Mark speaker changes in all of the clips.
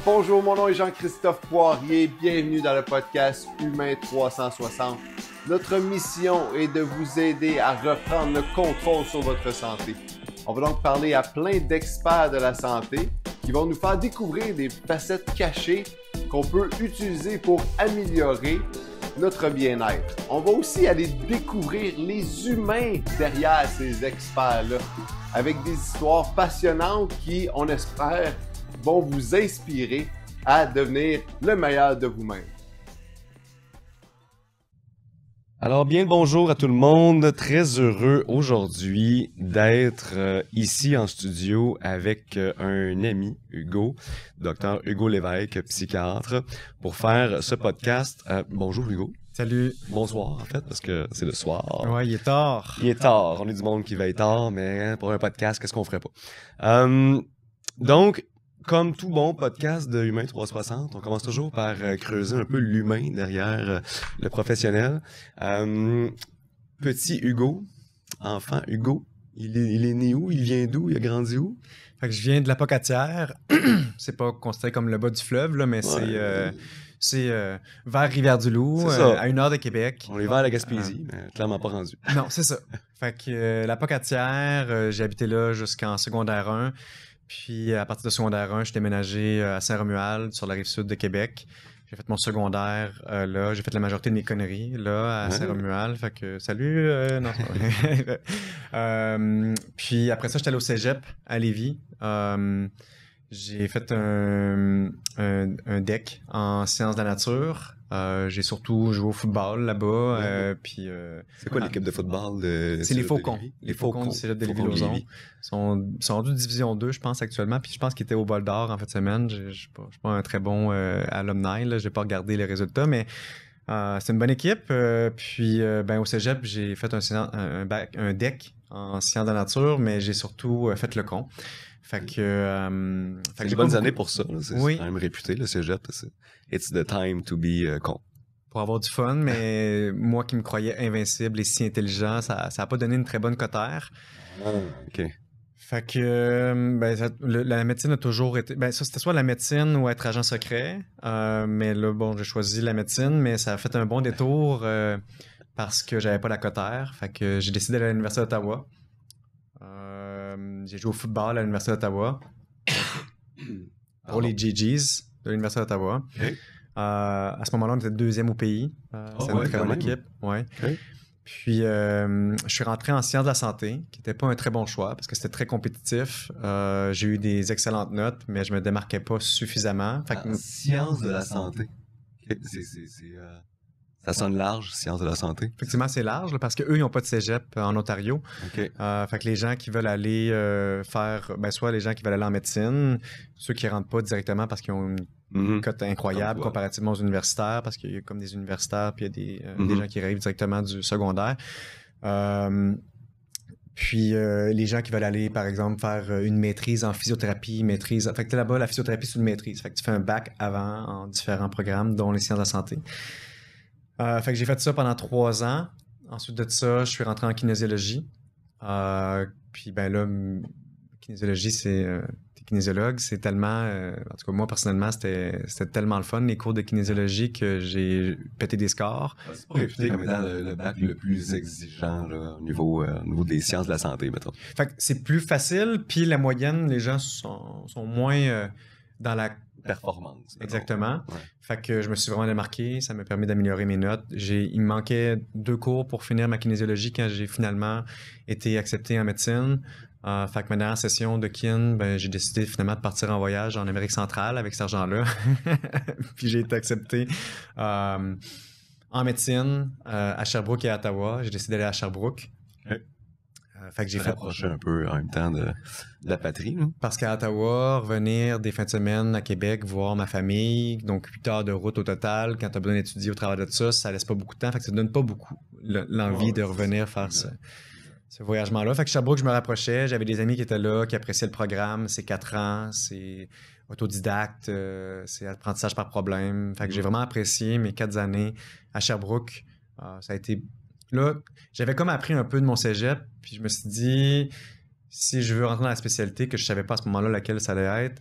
Speaker 1: Bonjour, mon nom est Jean-Christophe Poirier, bienvenue dans le podcast Humain 360. Notre mission est de vous aider à reprendre le contrôle sur votre santé. On va donc parler à plein d'experts de la santé qui vont nous faire découvrir des facettes cachées qu'on peut utiliser pour améliorer notre bien-être. On va aussi aller découvrir les humains derrière ces experts-là, avec des histoires passionnantes qui, on espère, vont vous inspirer à devenir le meilleur de vous-même.
Speaker 2: Alors bien le bonjour à tout le monde, très heureux aujourd'hui d'être ici en studio avec un ami, Hugo, Dr Hugo Lévesque, psychiatre, pour faire ce podcast. Bonjour Hugo.
Speaker 3: Salut.
Speaker 2: Bonsoir en fait, parce que c'est le soir.
Speaker 3: Ouais, il est tard.
Speaker 2: Il est tard, on est du monde qui veille tard, mais pour un podcast, qu'est-ce qu'on ferait pas? Donc, comme tout bon podcast de Humain 360, on commence toujours par creuser un peu l'humain derrière le professionnel. Petit Hugo, enfant Hugo, il est né où? Il vient d'où? Il a grandi où?
Speaker 3: Fait que je viens de la Pocatière. C'est pas considéré comme le bas du fleuve, là, mais
Speaker 2: Ouais.
Speaker 3: c'est vers Rivière-du-Loup, à 1 heure de Québec.
Speaker 2: On est vers la Gaspésie, mais clairement pas rendu.
Speaker 3: Non, c'est ça. Fait que la Pocatière, j'ai habité là jusqu'en secondaire 1. Puis à partir de secondaire 1, je suis déménagé à Saint-Romuald, sur la rive sud de Québec. J'ai fait mon secondaire là. J'ai fait la majorité de mes conneries là, à Saint-Romuald. Fait que salut. Non, c'est pas vrai. Puis après ça, j'étais allé au cégep à Lévis. J'ai fait un DEC en sciences de la nature. J'ai surtout joué au football là-bas. Puis
Speaker 2: C'est quoi l'équipe de football de
Speaker 3: c'est les Faucons.
Speaker 2: Les Faucons
Speaker 3: du cégep de Lévis-Lauzon. Ils sont rendus division 2, je pense, actuellement. Puis je pense qu'ils étaient au Bol d'Or en fin de semaine. Je suis pas un très bon alumni. Je n'ai pas regardé les résultats, mais c'est une bonne équipe. Puis au cégep, j'ai fait un DEC en sciences de la nature, mais j'ai surtout fait le con. Fait que
Speaker 2: c'est des bonnes années pour ça. Là. C'est
Speaker 3: oui.
Speaker 2: quand même réputé, le cégep. It's the time to be con.
Speaker 3: Pour avoir du fun, mais moi qui me croyais invincible et si intelligent, ça a pas donné une très bonne cotère.
Speaker 2: OK.
Speaker 3: Fait que la médecine a toujours été... ça, c'était soit la médecine ou être agent secret. Mais là, bon, j'ai choisi la médecine, mais ça a fait un bon détour parce que j'avais pas la cotère. Fait que j'ai décidé d'aller à l'Université d'Ottawa. J'ai joué au football à l'Université d'Ottawa pour les GGs de l'Université d'Ottawa.
Speaker 2: Okay.
Speaker 3: À ce moment-là, on était deuxième au pays. C'était une très bonne équipe. Ouais.
Speaker 2: Okay.
Speaker 3: Puis, je suis rentré en sciences de la santé, qui n'était pas un très bon choix parce que c'était très compétitif. J'ai eu des excellentes notes, mais je me démarquais pas suffisamment.
Speaker 2: Fait que... Sciences de la santé. Ça sonne large, sciences de la santé.
Speaker 3: Effectivement, c'est large là, parce qu'eux, ils n'ont pas de cégep en Ontario.
Speaker 2: Okay.
Speaker 3: Fait que les gens qui veulent aller faire... soit les gens qui veulent aller en médecine, ceux qui ne rentrent pas directement parce qu'ils ont une cote incroyable comparativement aux universitaires, parce qu'il y a comme des universitaires puis il y a des gens qui arrivent directement du secondaire. Puis les gens qui veulent aller, par exemple, faire une maîtrise en physiothérapie, Fait que là-bas, la physiothérapie, c'est une maîtrise. Fait que tu fais un bac avant en différents programmes, dont les sciences de la santé. Fait que j'ai fait ça pendant 3 ans. Ensuite de ça, je suis rentré en kinésiologie. Puis là, kinésiologie, t'es kinésiologue, c'est tellement... en tout cas, moi, personnellement, c'était tellement le fun, les cours de kinésiologie, que j'ai pété des scores.
Speaker 2: C'est pas réputé comme étant le bac le plus exigeant là, au niveau des sciences de la santé, mettons.
Speaker 3: Fait que c'est plus facile, puis la moyenne, les gens sont moins dans la...
Speaker 2: performance.
Speaker 3: Exactement.
Speaker 2: Ouais.
Speaker 3: Fait que je me suis vraiment démarqué. Ça m'a permis d'améliorer mes notes. Il me manquait 2 cours pour finir ma kinésiologie quand j'ai finalement été accepté en médecine. Fait que ma dernière session de kin, j'ai décidé finalement de partir en voyage en Amérique centrale avec cet argent-là. Puis j'ai été accepté en médecine à Sherbrooke et à Ottawa. J'ai décidé d'aller à Sherbrooke.
Speaker 2: Okay.
Speaker 3: Fait que j'ai fait
Speaker 2: rapprocher un peu en même temps de la patrie. Là.
Speaker 3: Parce qu'à Ottawa, revenir des fins de semaine à Québec, voir ma famille, donc 8 heures de route au total, quand tu as besoin d'étudier au travers de ça laisse pas beaucoup de temps. Fait que ça ne donne pas beaucoup l'envie de revenir faire ce voyagement-là. Fait que Sherbrooke, je me rapprochais. J'avais des amis qui étaient là, qui appréciaient le programme. C'est 4 ans, c'est autodidacte, c'est apprentissage par problème. Fait que j'ai vraiment apprécié mes 4 années à Sherbrooke. Ça a été... Là, j'avais comme appris un peu de mon cégep, puis je me suis dit, si je veux rentrer dans la spécialité, que je savais pas à ce moment-là laquelle ça allait être,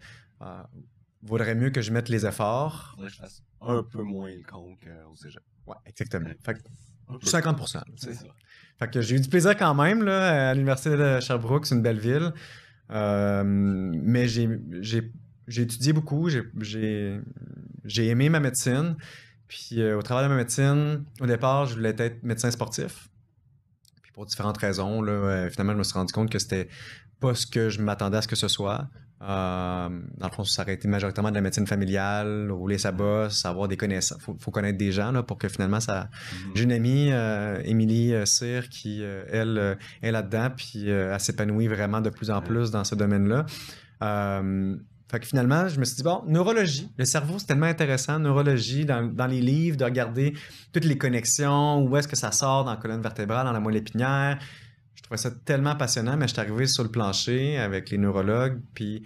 Speaker 3: vaudrait mieux que je mette les efforts.
Speaker 2: Faudrait que je fasse un peu moins le con qu'au cégep.
Speaker 3: Ouais, exactement. Fait que
Speaker 2: Un peu.
Speaker 3: 50%.
Speaker 2: C'est ça.
Speaker 3: Fait que j'ai eu du plaisir quand même là, à l'université de Sherbrooke, c'est une belle ville. Mais j'ai étudié beaucoup, j'ai aimé ma médecine. Puis au travers de ma médecine, au départ, je voulais être médecin sportif. Puis pour différentes raisons, là, finalement, je me suis rendu compte que c'était pas ce que je m'attendais à ce que ce soit. Dans le fond, ça aurait été majoritairement de la médecine familiale, rouler sa bosse, avoir des connaissances. Faut connaître des gens là, pour que finalement ça. J'ai une amie, Émilie Cyr, qui elle est là-dedans, puis elle s'épanouit vraiment de plus en plus dans ce domaine-là. Fait que finalement, je me suis dit, bon, neurologie, le cerveau, c'est tellement intéressant, neurologie, dans les livres, de regarder toutes les connexions, où est-ce que ça sort dans la colonne vertébrale, dans la moelle épinière. Je trouvais ça tellement passionnant, mais je suis arrivé sur le plancher avec les neurologues, puis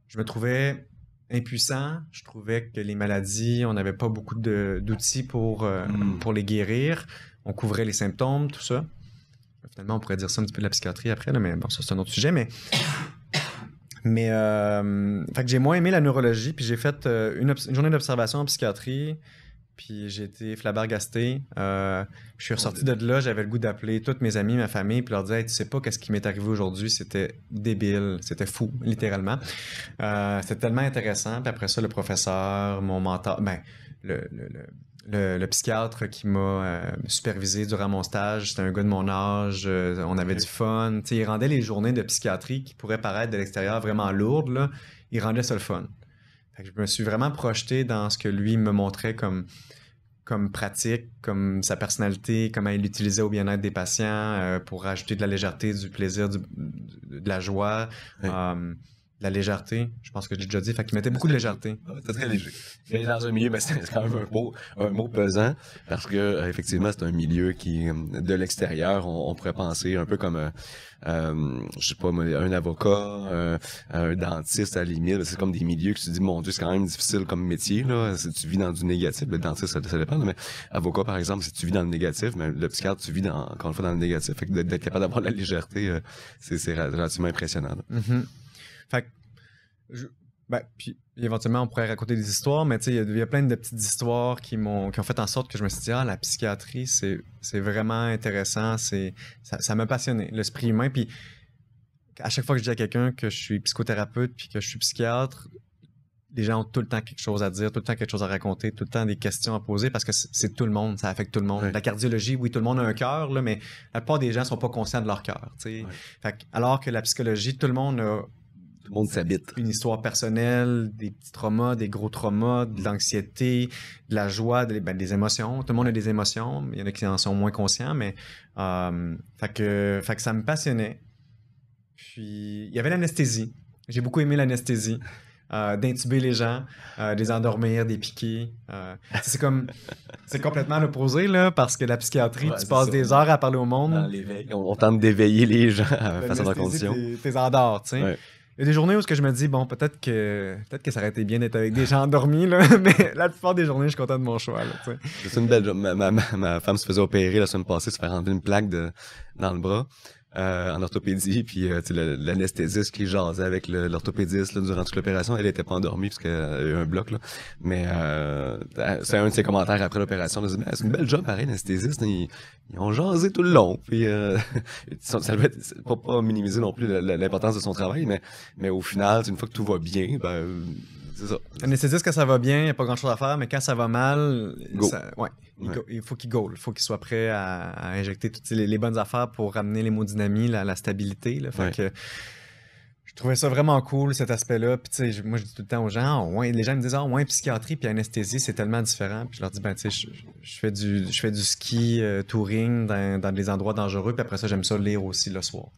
Speaker 3: je me trouvais impuissant. Je trouvais que les maladies, on n'avait pas beaucoup d'outils pour les guérir. On couvrait les symptômes, tout ça. Finalement, on pourrait dire ça un petit peu de la psychiatrie après, là, mais bon, ça c'est un autre sujet, mais fait que j'ai moins aimé la neurologie, puis j'ai fait une journée d'observation en psychiatrie, puis j'ai été flabbergasté. Je suis ressorti de là, j'avais le goût d'appeler tous mes amis, ma famille, puis leur dire hey, tu sais pas qu'est-ce qui m'est arrivé aujourd'hui, c'était débile, c'était fou, littéralement. C'était tellement intéressant. Puis après ça, le professeur, mon mentor, le psychiatre qui m'a supervisé durant mon stage, c'était un gars de mon âge, on avait du fun. T'sais, il rendait les journées de psychiatrie qui pourraient paraître de l'extérieur vraiment lourdes, là, il rendait ça le fun. Fait que je me suis vraiment projeté dans ce que lui me montrait comme pratique, comme sa personnalité, comment il l'utilisait au bien-être des patients pour rajouter de la légèreté, du plaisir, de la joie.
Speaker 2: Oui.
Speaker 3: De la légèreté, je pense que je l'ai déjà dit, fait qu'il mettait beaucoup de légèreté.
Speaker 2: C'est très léger. Mais dans un milieu, c'est quand même un mot pesant, parce que effectivement, c'est un milieu qui, de l'extérieur, on pourrait penser un peu comme, je sais pas, un avocat, un dentiste à la limite. C'est comme des milieux que tu te dis, mon Dieu, c'est quand même difficile comme métier, là. Si tu vis dans du négatif, le dentiste, ça dépend, mais avocat, par exemple, si tu vis dans le négatif, mais le psychiatre, tu vis encore une fois dans le négatif. Fait que d'être capable d'avoir de la légèreté, c'est relativement impressionnant.
Speaker 3: Mm-hmm. Fait que, puis éventuellement, on pourrait raconter des histoires, mais tu sais, il y a plein de petites histoires qui ont fait en sorte que je me suis dit, la psychiatrie, c'est vraiment intéressant, ça m'a passionné, l'esprit humain. Puis à chaque fois que je dis à quelqu'un que je suis psychothérapeute puis que je suis psychiatre, les gens ont tout le temps quelque chose à dire, tout le temps quelque chose à raconter, tout le temps des questions à poser parce que c'est tout le monde, ça affecte tout le monde. Oui. La cardiologie, oui, tout le monde a un cœur, là, mais la plupart des gens sont pas conscients de leur cœur. Oui. Alors que la psychologie, tout le monde
Speaker 2: s'habite.
Speaker 3: Une histoire personnelle, des petits traumas, des gros traumas, de l'anxiété, de la joie, des émotions. Tout le monde a des émotions. Il y en a qui en sont moins conscients, mais fait que ça me passionnait. Puis il y avait l'anesthésie. J'ai beaucoup aimé l'anesthésie. D'intuber les gens, de les endormir, des piquer. C'est complètement l'opposé, là, parce que la psychiatrie, tu passes des heures à parler au monde.
Speaker 2: Dans l'éveil. On tente d'éveiller les gens face à leurs conditions.
Speaker 3: T'es endors, tu sais. Ouais. Il y a des journées où je me dis, bon, peut-être que ça aurait été bien d'être avec des gens endormis, là, mais la plupart des journées, je suis content de mon choix. Là,
Speaker 2: c'est une belle job. Ma femme se faisait opérer la semaine passée, se faire enlever une plaque dans le bras. En orthopédie, puis l'anesthésiste qui jasait avec l'orthopédiste là, durant toute l'opération, elle était pas endormie parce qu'elle a eu un bloc là. Mais c'est un de ses commentaires après l'opération. Elle a dit c'est une belle job pareil, l'anesthésiste. Ils ont jasé tout le long. Puis ça doit être pas minimiser non plus l'importance de son travail, mais au final, une fois que tout va bien, c'est ça.
Speaker 3: L'anesthésiste, quand ça va bien, il n'y a pas grand-chose à faire, mais quand ça va mal, il faut qu'il goal. Il faut qu'il soit prêt à injecter toutes les bonnes affaires pour ramener l'hémodynamie, la stabilité. Là. Fait que je trouvais ça vraiment cool, cet aspect-là. Puis, tu sais, moi, je dis tout le temps aux gens, les gens me disent, psychiatrie puis anesthésie, c'est tellement différent. Puis, je leur dis, tu sais, je fais du ski touring dans des endroits dangereux. Puis après ça, j'aime ça lire aussi le soir.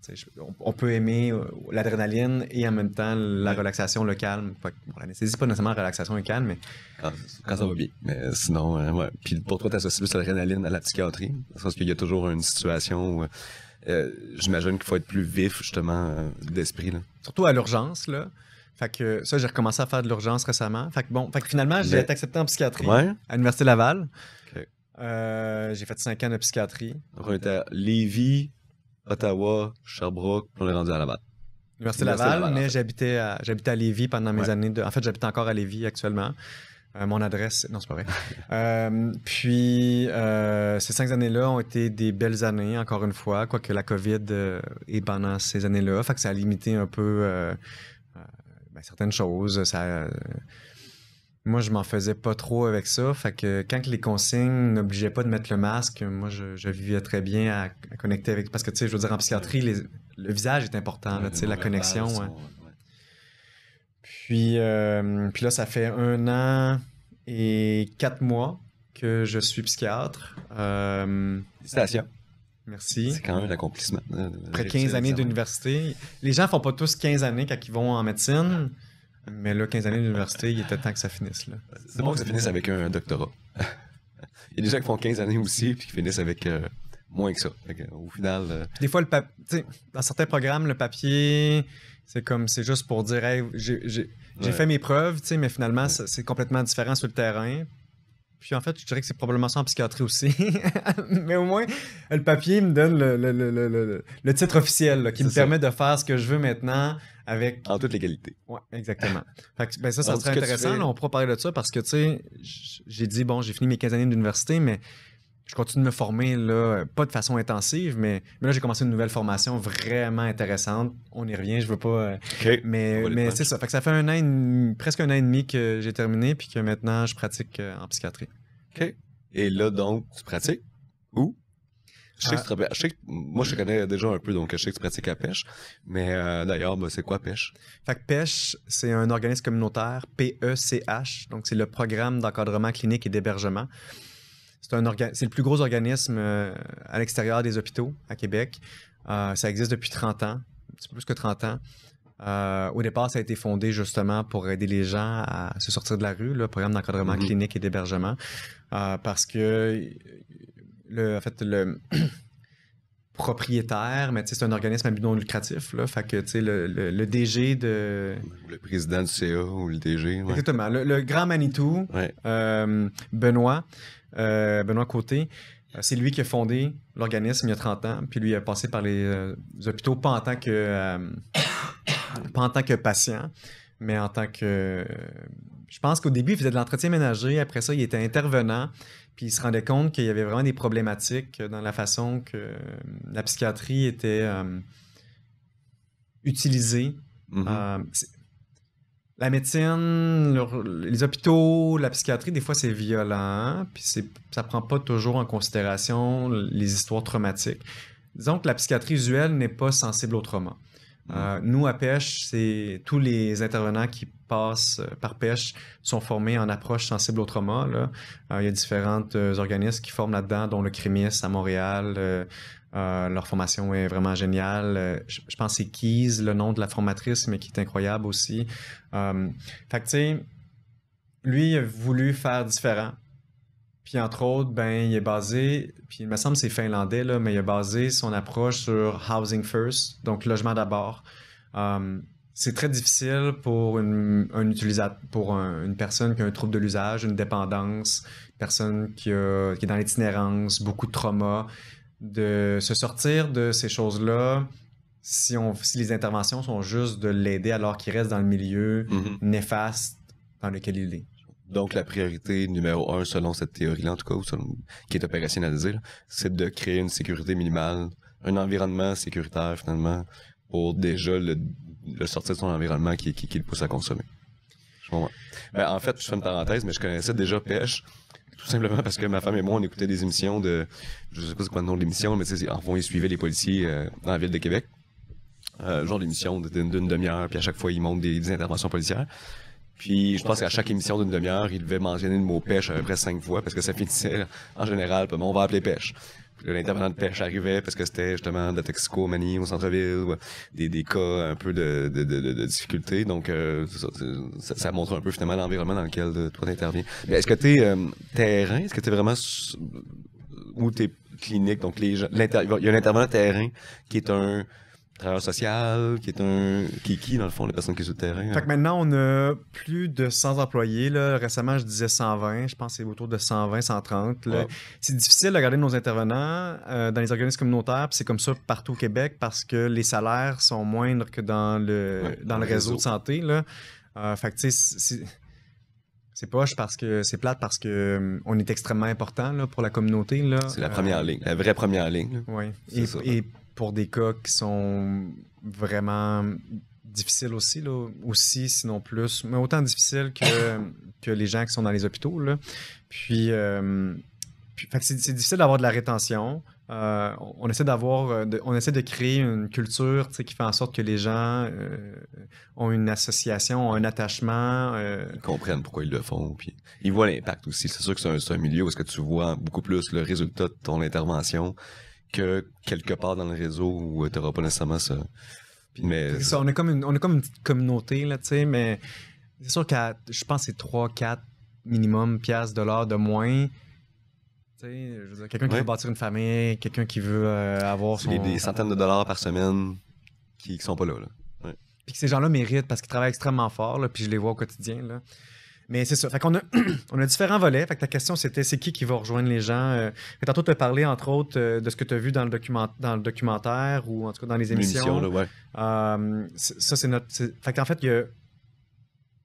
Speaker 3: On peut aimer l'adrénaline et en même temps la relaxation, le calme. L'anesthésie, c'est pas nécessairement la relaxation et le calme, mais.
Speaker 2: Quand ça va bien. Mais sinon, ouais. Puis pour toi, t'associes plus l'adrénaline à la psychiatrie? Parce qu'il y a toujours une situation où. J'imagine qu'il faut être plus vif, justement, d'esprit. Là.
Speaker 3: Surtout à l'urgence, là. Fait que ça, j'ai recommencé à faire de l'urgence récemment. Fait que finalement, j'ai été accepté en psychiatrie à l'Université Laval. Okay. J'ai fait 5 ans de psychiatrie.
Speaker 2: Donc, on était à Lévis, Ottawa, Sherbrooke, puis on est rendu à Laval.
Speaker 3: L'Université Laval, mais j'habitais à Lévis pendant mes années de... En fait, j'habite encore à Lévis actuellement. Mon adresse... Non, c'est pas vrai. Puis, ces 5 années-là ont été des belles années, encore une fois, quoique la COVID est pendant ces années-là. Fait que ça a limité un peu certaines choses. Moi, je m'en faisais pas trop avec ça. Fait que quand les consignes n'obligeaient pas de mettre le masque, moi, je vivais très bien à connecter avec... Parce que, tu sais, je veux dire, en psychiatrie, le visage est important, là, tu sais, la connexion. Puis là, ça fait 1 an et 4 mois que je suis psychiatre.
Speaker 2: Félicitations.
Speaker 3: Merci.
Speaker 2: C'est quand même un accomplissement.
Speaker 3: Après 15 années d'université. Les gens font pas tous 15 années quand ils vont en médecine. Mais là, 15 années d'université, il était temps que ça finisse. Là.
Speaker 2: C'est bon que ça finisse avec un doctorat. Il y a des gens qui font 15 années aussi puis qui finissent avec moins que ça. Au final...
Speaker 3: Des fois, dans certains programmes, le papier, c'est juste pour dire hey, j'ai fait mes preuves, mais finalement, c'est complètement différent sur le terrain. Puis en fait, je dirais que c'est probablement ça en psychiatrie aussi. Mais au moins, le papier me donne le titre officiel là, qui me permet de faire ce que je veux maintenant avec...
Speaker 2: En toute légalité.
Speaker 3: Oui, exactement. Fait que, ça serait intéressant. Là, on pourra parler de ça parce que, tu sais, j'ai dit, bon, j'ai fini mes 15 années d'université, mais je continue de me former, là, pas de façon intensive, mais là, j'ai commencé une nouvelle formation vraiment intéressante. On y revient, je veux pas... Mais c'est ça. Fait que ça fait presque 1 an et demi que j'ai terminé puis que maintenant, je pratique en psychiatrie.
Speaker 2: OK. Et là, donc, tu pratiques où? Moi, je te connais déjà un peu, donc je sais que tu pratiques à Pêche. Mais d'ailleurs, c'est quoi Pêche?
Speaker 3: Fait que Pêche, c'est un organisme communautaire, PECH. Donc, c'est le programme d'encadrement clinique et d'hébergement. C'est le plus gros organisme à l'extérieur des hôpitaux à Québec. Ça existe depuis 30 ans, un petit peu plus que 30 ans. Au départ, ça a été fondé justement pour aider les gens à se sortir de la rue, le programme d'encadrement clinique et d'hébergement. Parce que le propriétaire, mais c'est un organisme à but non lucratif, là, fait que le DG de...
Speaker 2: Le président du CA ou le DG. Ouais.
Speaker 3: Exactement. Le grand Manitou, Benoît Côté, c'est lui qui a fondé l'organisme il y a 30 ans, puis lui a passé par les hôpitaux pas en tant que patient, mais en tant que... Je pense qu'au début, il faisait de l'entretien ménager. Après ça, il était intervenant. Puis il se rendait compte qu'il y avait vraiment des problématiques dans la façon que la psychiatrie était utilisée. La médecine, les hôpitaux, la psychiatrie, des fois, c'est violent. Puis ça prend pas toujours en considération les histoires traumatiques. Disons que la psychiatrie usuelle n'est pas sensible au trauma. Nous, à Pêche, c'est tous les intervenants qui passent par Pêche sont formés en approche sensible au trauma. Là. Il y a différents organismes qui forment là-dedans, dont le CRIMIS à Montréal. Leur formation est vraiment géniale. Je pense que c'est Keys, le nom de la formatrice, mais qui est incroyable aussi. Fait que, tu sais, lui, il a voulu faire différent. Puis, entre autres, il est basé, puis il me semble que c'est finlandais, là, mais il a basé son approche sur Housing First, donc logement d'abord. C'est très difficile pour une personne qui a un trouble de l'usage, une dépendance, une personne qui est dans l'itinérance, beaucoup de trauma, de se sortir de ces choses-là si les interventions sont juste de l'aider alors qu'il reste dans le milieu néfaste dans lequel il est.
Speaker 2: Donc, la priorité numéro 1, selon cette théorie-là, en tout cas, qui est opérationnalisée, c'est de créer une sécurité minimale, un environnement sécuritaire, finalement, pour déjà le sortir de son environnement qui le pousse à consommer. En fait, je fais une parenthèse, mais je connaissais déjà Pêche, tout simplement parce que ma femme et moi, on écoutait des émissions de... Je sais pas c'est quoi le nom de l'émission, mais en fond, ils suivaient les policiers dans la ville de Québec. Genre d'émission d'une demi-heure, puis à chaque fois, ils montrent des interventions policières. Puis je pense qu'à chaque émission d'une demi-heure, il devait mentionner le mot pêche à peu près 5 fois parce que ça finissait en général, puis on va appeler pêche. Puis l'intervenant de pêche arrivait parce que c'était justement de la toxicomanie au centre-ville, ou des cas un peu de difficulté. Donc ça montre un peu finalement l'environnement dans lequel toi t'interviens. Mais est-ce que t'es terrain? Est-ce que t'es vraiment ou t'es clinique? Donc il y a l'intervenant terrain qui est un travailleur social, qui est qui, dans le fond, la personne qui est sur le terrain?
Speaker 3: Fait que maintenant, on a plus de 100 employés. Là. Récemment, je disais 120. Je pense que c'est autour de 120, 130. Là.
Speaker 2: Wow.
Speaker 3: C'est difficile de garder nos intervenants dans les organismes communautaires. Puis c'est comme ça partout au Québec parce que les salaires sont moindres que dans le réseau de santé. Là. Fait que tu sais, c'est poche parce que c'est plate parce que on est extrêmement important là, pour la communauté. Là.
Speaker 2: C'est la première ligne, la vraie première ligne.
Speaker 3: Oui.
Speaker 2: Et
Speaker 3: pour des cas qui sont vraiment difficiles aussi, là, aussi sinon plus, mais autant difficiles que les gens qui sont dans les hôpitaux. Là. Puis fait que c'est difficile d'avoir de la rétention. On essaie de créer une culture qui fait en sorte que les gens ont une association, ont un attachement.
Speaker 2: Ils comprennent pourquoi ils le font. Puis ils voient l'impact aussi. C'est sûr que c'est un milieu où est-ce que tu vois beaucoup plus le résultat de ton intervention que quelque part dans le réseau où tu n'auras pas nécessairement ça. Mais
Speaker 3: ça, on est comme une petite communauté, là, mais c'est sûr que je pense que c'est 3-4 minimum piastres, dollars de moins. Je veux dire, quelqu'un qui veut bâtir une famille, quelqu'un qui veut avoir son...
Speaker 2: des centaines de dollars par semaine qui sont pas là. Ouais.
Speaker 3: Puis que ces gens-là méritent parce qu'ils travaillent extrêmement fort, là, puis je les vois au quotidien. Là. Mais c'est ça. Fait qu'on a, on a différents volets. Fait que ta question, c'était c'est qui va rejoindre les gens. Tantôt, tu as parlé, entre autres, de ce que tu as vu dans le documentaire ou en tout cas dans les émissions.
Speaker 2: Là, ouais.
Speaker 3: Ça, c'est notre... Fait qu'en fait, il y a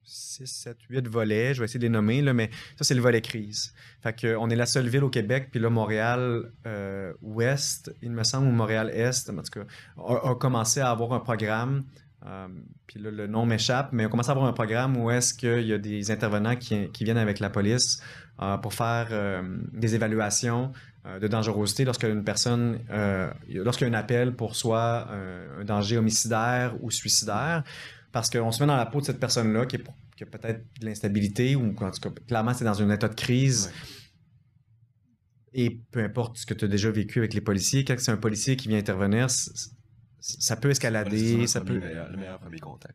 Speaker 3: 6, 7, 8 volets. Je vais essayer de les nommer, là, mais ça, c'est le volet crise. Fait qu'on est la seule ville au Québec, puis là, Montréal-Ouest, il me semble, ou Montréal-Est, en tout cas, a commencé à avoir un programme. Puis là, le nom m'échappe, mais on commence à avoir un programme où est-ce qu'il y a des intervenants qui viennent avec la police pour faire des évaluations de dangerosité lorsqu'une personne, lorsqu'il y a un appel pour soit un danger homicidaire ou suicidaire, parce qu'on se met dans la peau de cette personne-là qui a peut-être de l'instabilité ou en tout cas, clairement, c'est dans un état de crise. Ouais. Et peu importe ce que tu as déjà vécu avec les policiers, quand c'est un policier qui vient intervenir, ça peut escalader. Ça peut...
Speaker 2: le meilleur premier contact.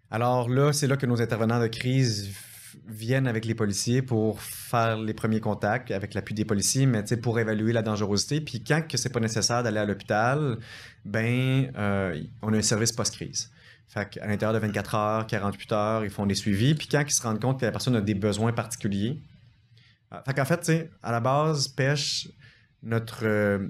Speaker 3: Alors là, c'est là que nos intervenants de crise viennent avec les policiers pour faire les premiers contacts avec l'appui des policiers, mais pour évaluer la dangerosité. Puis quand que c'est pas nécessaire d'aller à l'hôpital, on a un service post-crise. Fait qu'à l'intérieur de 24 heures, 48 heures, ils font des suivis. Puis quand ils se rendent compte que la personne a des besoins particuliers, fait qu'en fait, à la base, Pêche, notre...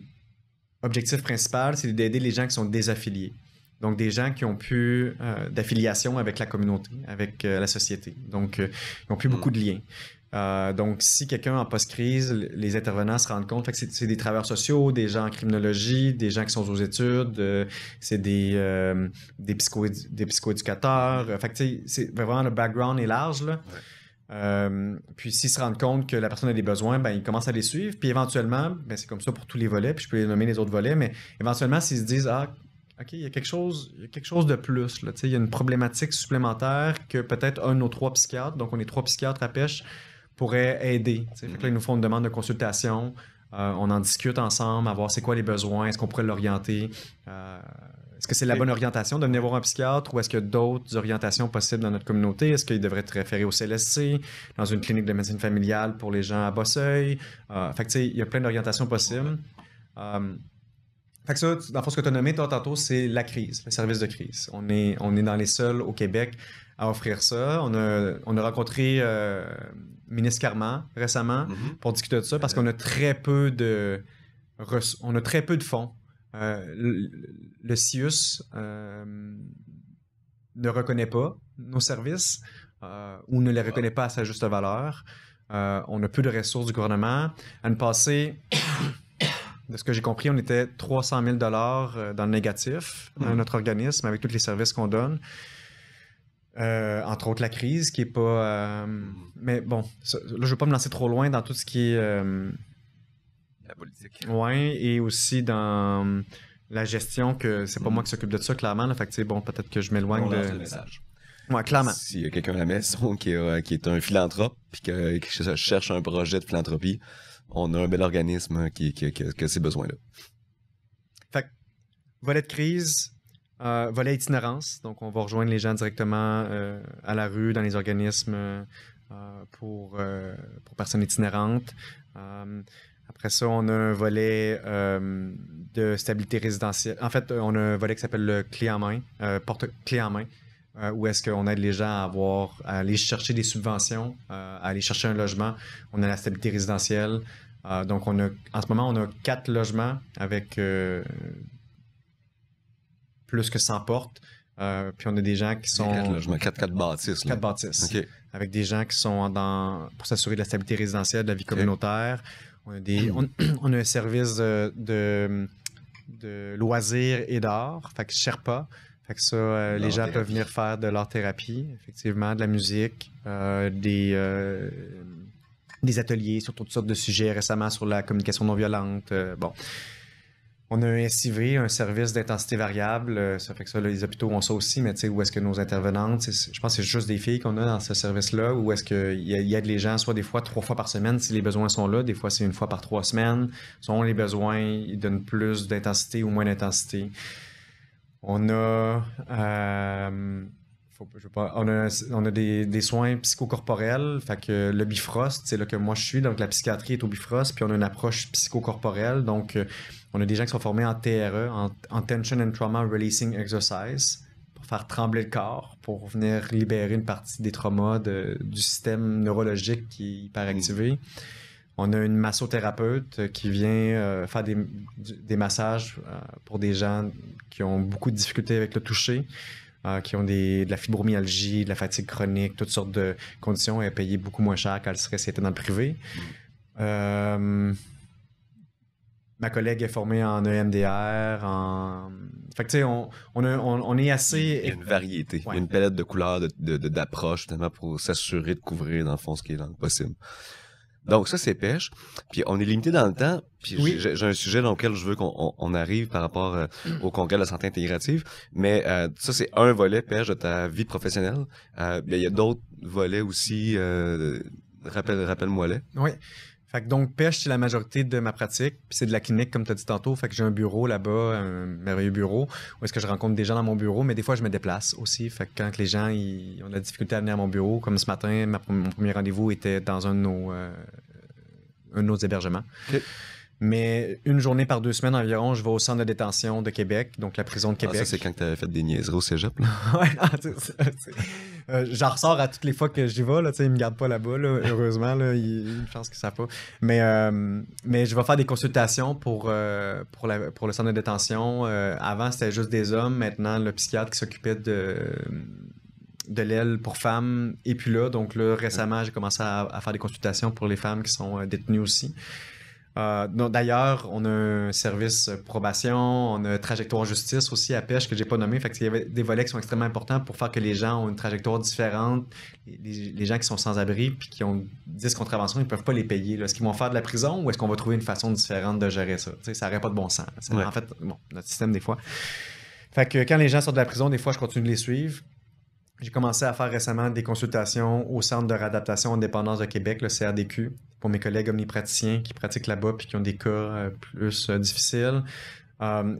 Speaker 3: objectif principal, c'est d'aider les gens qui sont désaffiliés. Donc, des gens qui ont plus d'affiliation avec la communauté, avec la société. Donc, ils n'ont plus beaucoup de liens. Donc, si quelqu'un en post-crise, les intervenants se rendent compte, fait que c'est des travailleurs sociaux, des gens en criminologie, des gens qui sont aux études, c'est des psychoéducateurs. Fait que c'est vraiment le background est large, là. Ouais. Puis s'ils se rendent compte que la personne a des besoins, ils commencent à les suivre. Puis éventuellement, c'est comme ça pour tous les volets, puis je peux les nommer les autres volets, mais éventuellement, s'ils se disent OK, il y a quelque chose de plus. Là, il y a une problématique supplémentaire que peut-être un de nos 3 psychiatres, donc on est 3 psychiatres à Pêche, pourrait aider. Fait que là, ils nous font une demande de consultation. On en discute ensemble, à voir c'est quoi les besoins, est-ce qu'on pourrait l'orienter. Est-ce que c'est la bonne orientation de venir voir un psychiatre ou est-ce qu'il y a d'autres orientations possibles dans notre communauté? Est-ce qu'il devrait être référé au CLSC, dans une clinique de médecine familiale pour les gens à Bosseuil? Fait que, il y a plein d'orientations possibles. Fait que ça, dans le fond, ce que tu as nommé tantôt, c'est la crise, le service de crise. On est dans les seuls au Québec à offrir ça. On a rencontré ministre Carman récemment pour discuter de ça parce qu'on a très peu de fonds. Le CIUS ne reconnaît pas nos services ou ne les reconnaît pas à sa juste valeur. On a peu de ressources du gouvernement. L'année passée, de ce que j'ai compris, on était 300 000 $ dans le négatif dans notre organisme avec tous les services qu'on donne. Entre autres la crise qui est pas... mais bon, là, je ne veux pas me lancer trop loin dans tout ce qui est...
Speaker 2: la politique.
Speaker 3: Oui, et aussi dans la gestion, que c'est pas moi qui s'occupe de ça, clairement. Là, fait que, peut-être que je m'éloigne de...
Speaker 2: le message.
Speaker 3: Ouais, clairement.
Speaker 2: S'il y a quelqu'un à la maison qui est un philanthrope puis qui cherche un projet de philanthropie, on a un bel organisme qui a ces besoins-là.
Speaker 3: Fait que, volet de crise, volet itinérance. Donc, on va rejoindre les gens directement à la rue, dans les organismes pour personnes itinérantes. Après ça, on a un volet de stabilité résidentielle. En fait, on a un volet qui s'appelle le clé en main, porte-clé en main, où est-ce qu'on aide les gens à aller chercher des subventions, à aller chercher un logement. On a la stabilité résidentielle. Donc, en ce moment, on a 4 logements avec plus que 100 portes. Puis on a des gens qui sont...
Speaker 2: 4 logements, 4 bâtisses.
Speaker 3: 4 bâtisses.
Speaker 2: OK.
Speaker 3: Avec des gens qui sont pour s'assurer de la stabilité résidentielle, de la vie communautaire. On a un service de loisirs et d'art, fait que Sherpa. Fait que ça, les gens peuvent venir faire de l'art-thérapie, effectivement, de la musique, des ateliers sur toutes sortes de sujets, récemment sur la communication non violente. Bon. On a un SIV, un service d'intensité variable. Ça fait que ça, là, les hôpitaux ont ça aussi, mais tu sais, où est-ce que nos intervenantes, je pense que c'est juste des filles qu'on a dans ce service-là, où est-ce qu'il aide les gens, soit des fois 3 fois par semaine si les besoins sont là, des fois c'est 1 fois par 3 semaines. Selon les besoins, ils donnent plus d'intensité ou moins d'intensité. On a, on a des soins psychocorporels, fait que le Bifrost, c'est là que moi je suis, donc la psychiatrie est au Bifrost, puis on a une approche psychocorporelle, donc on a des gens qui sont formés en TRE, en Tension and Trauma Releasing Exercise, pour faire trembler le corps, pour venir libérer une partie des traumas du système neurologique qui est hyperactivé. On a une massothérapeute qui vient faire des massages pour des gens qui ont beaucoup de difficultés avec le toucher, qui ont de la fibromyalgie, de la fatigue chronique, toutes sortes de conditions. Elle est payée beaucoup moins cher qu'elle serait si elle était dans le privé. Ma collègue est formée en EMDR, Fait que tu sais, on est assez...
Speaker 2: Il y a une variété,
Speaker 3: Ouais.
Speaker 2: il y a une palette de couleurs, d'approches, tellement pour s'assurer de couvrir, dans le fond, ce qui est dans le possible. Donc ça, c'est pêche. Puis on est limité dans le temps. Puis
Speaker 3: Oui.
Speaker 2: j'ai un sujet dans lequel je veux qu'on arrive par rapport au congrès de la santé intégrative. Mais ça, c'est un volet pêche de ta vie professionnelle. Il y a d'autres volets aussi. Rappelle-moi-les.
Speaker 3: Oui. Fait que donc, pêche, c'est la majorité de ma pratique. Puis c'est de la clinique, comme tu as dit tantôt. Fait que j'ai un bureau là-bas, un merveilleux bureau, où est-ce que je rencontre des gens dans mon bureau, mais des fois, je me déplace aussi. Fait que quand les gens ont de la difficulté à venir à mon bureau, comme ce matin, mon premier rendez-vous était dans un de nos hébergements.
Speaker 2: Okay.
Speaker 3: Mais une journée par 2 semaines environ, je vais au centre de détention de Québec, donc la prison de Québec.
Speaker 2: Ça, c'est quand tu avais fait des niaiseries au cégep, là.
Speaker 3: Ouais, j'en ressors à toutes les fois que j'y vais, là, ils me gardent pas là-bas, là, heureusement, là, il y a une chance que ça pas. Mais je vais faire des consultations pour le centre de détention. Avant, c'était juste des hommes. Maintenant, le psychiatre qui s'occupait de l'aile pour femmes est plus là. Donc là, récemment, j'ai commencé à faire des consultations pour les femmes qui sont détenues aussi. D'ailleurs, on a un service probation, on a trajectoire justice aussi à pêche que j'ai pas nommé. Fait que il y avait des volets qui sont extrêmement importants pour faire que les gens ont une trajectoire différente. Les gens qui sont sans abri puis qui ont 10 contraventions, ils peuvent pas les payer. Est-ce qu'ils vont faire de la prison ou est-ce qu'on va trouver une façon différente de gérer ça? T'sais, ça n'aurait pas de bon sens.
Speaker 2: Ouais.
Speaker 3: En fait, bon, notre système des fois. Fait que quand les gens sortent de la prison, des fois, je continue de les suivre. J'ai commencé à faire récemment des consultations au Centre de réadaptation en dépendance de Québec, le CRDQ, pour mes collègues omnipraticiens qui pratiquent là-bas puis qui ont des cas plus difficiles.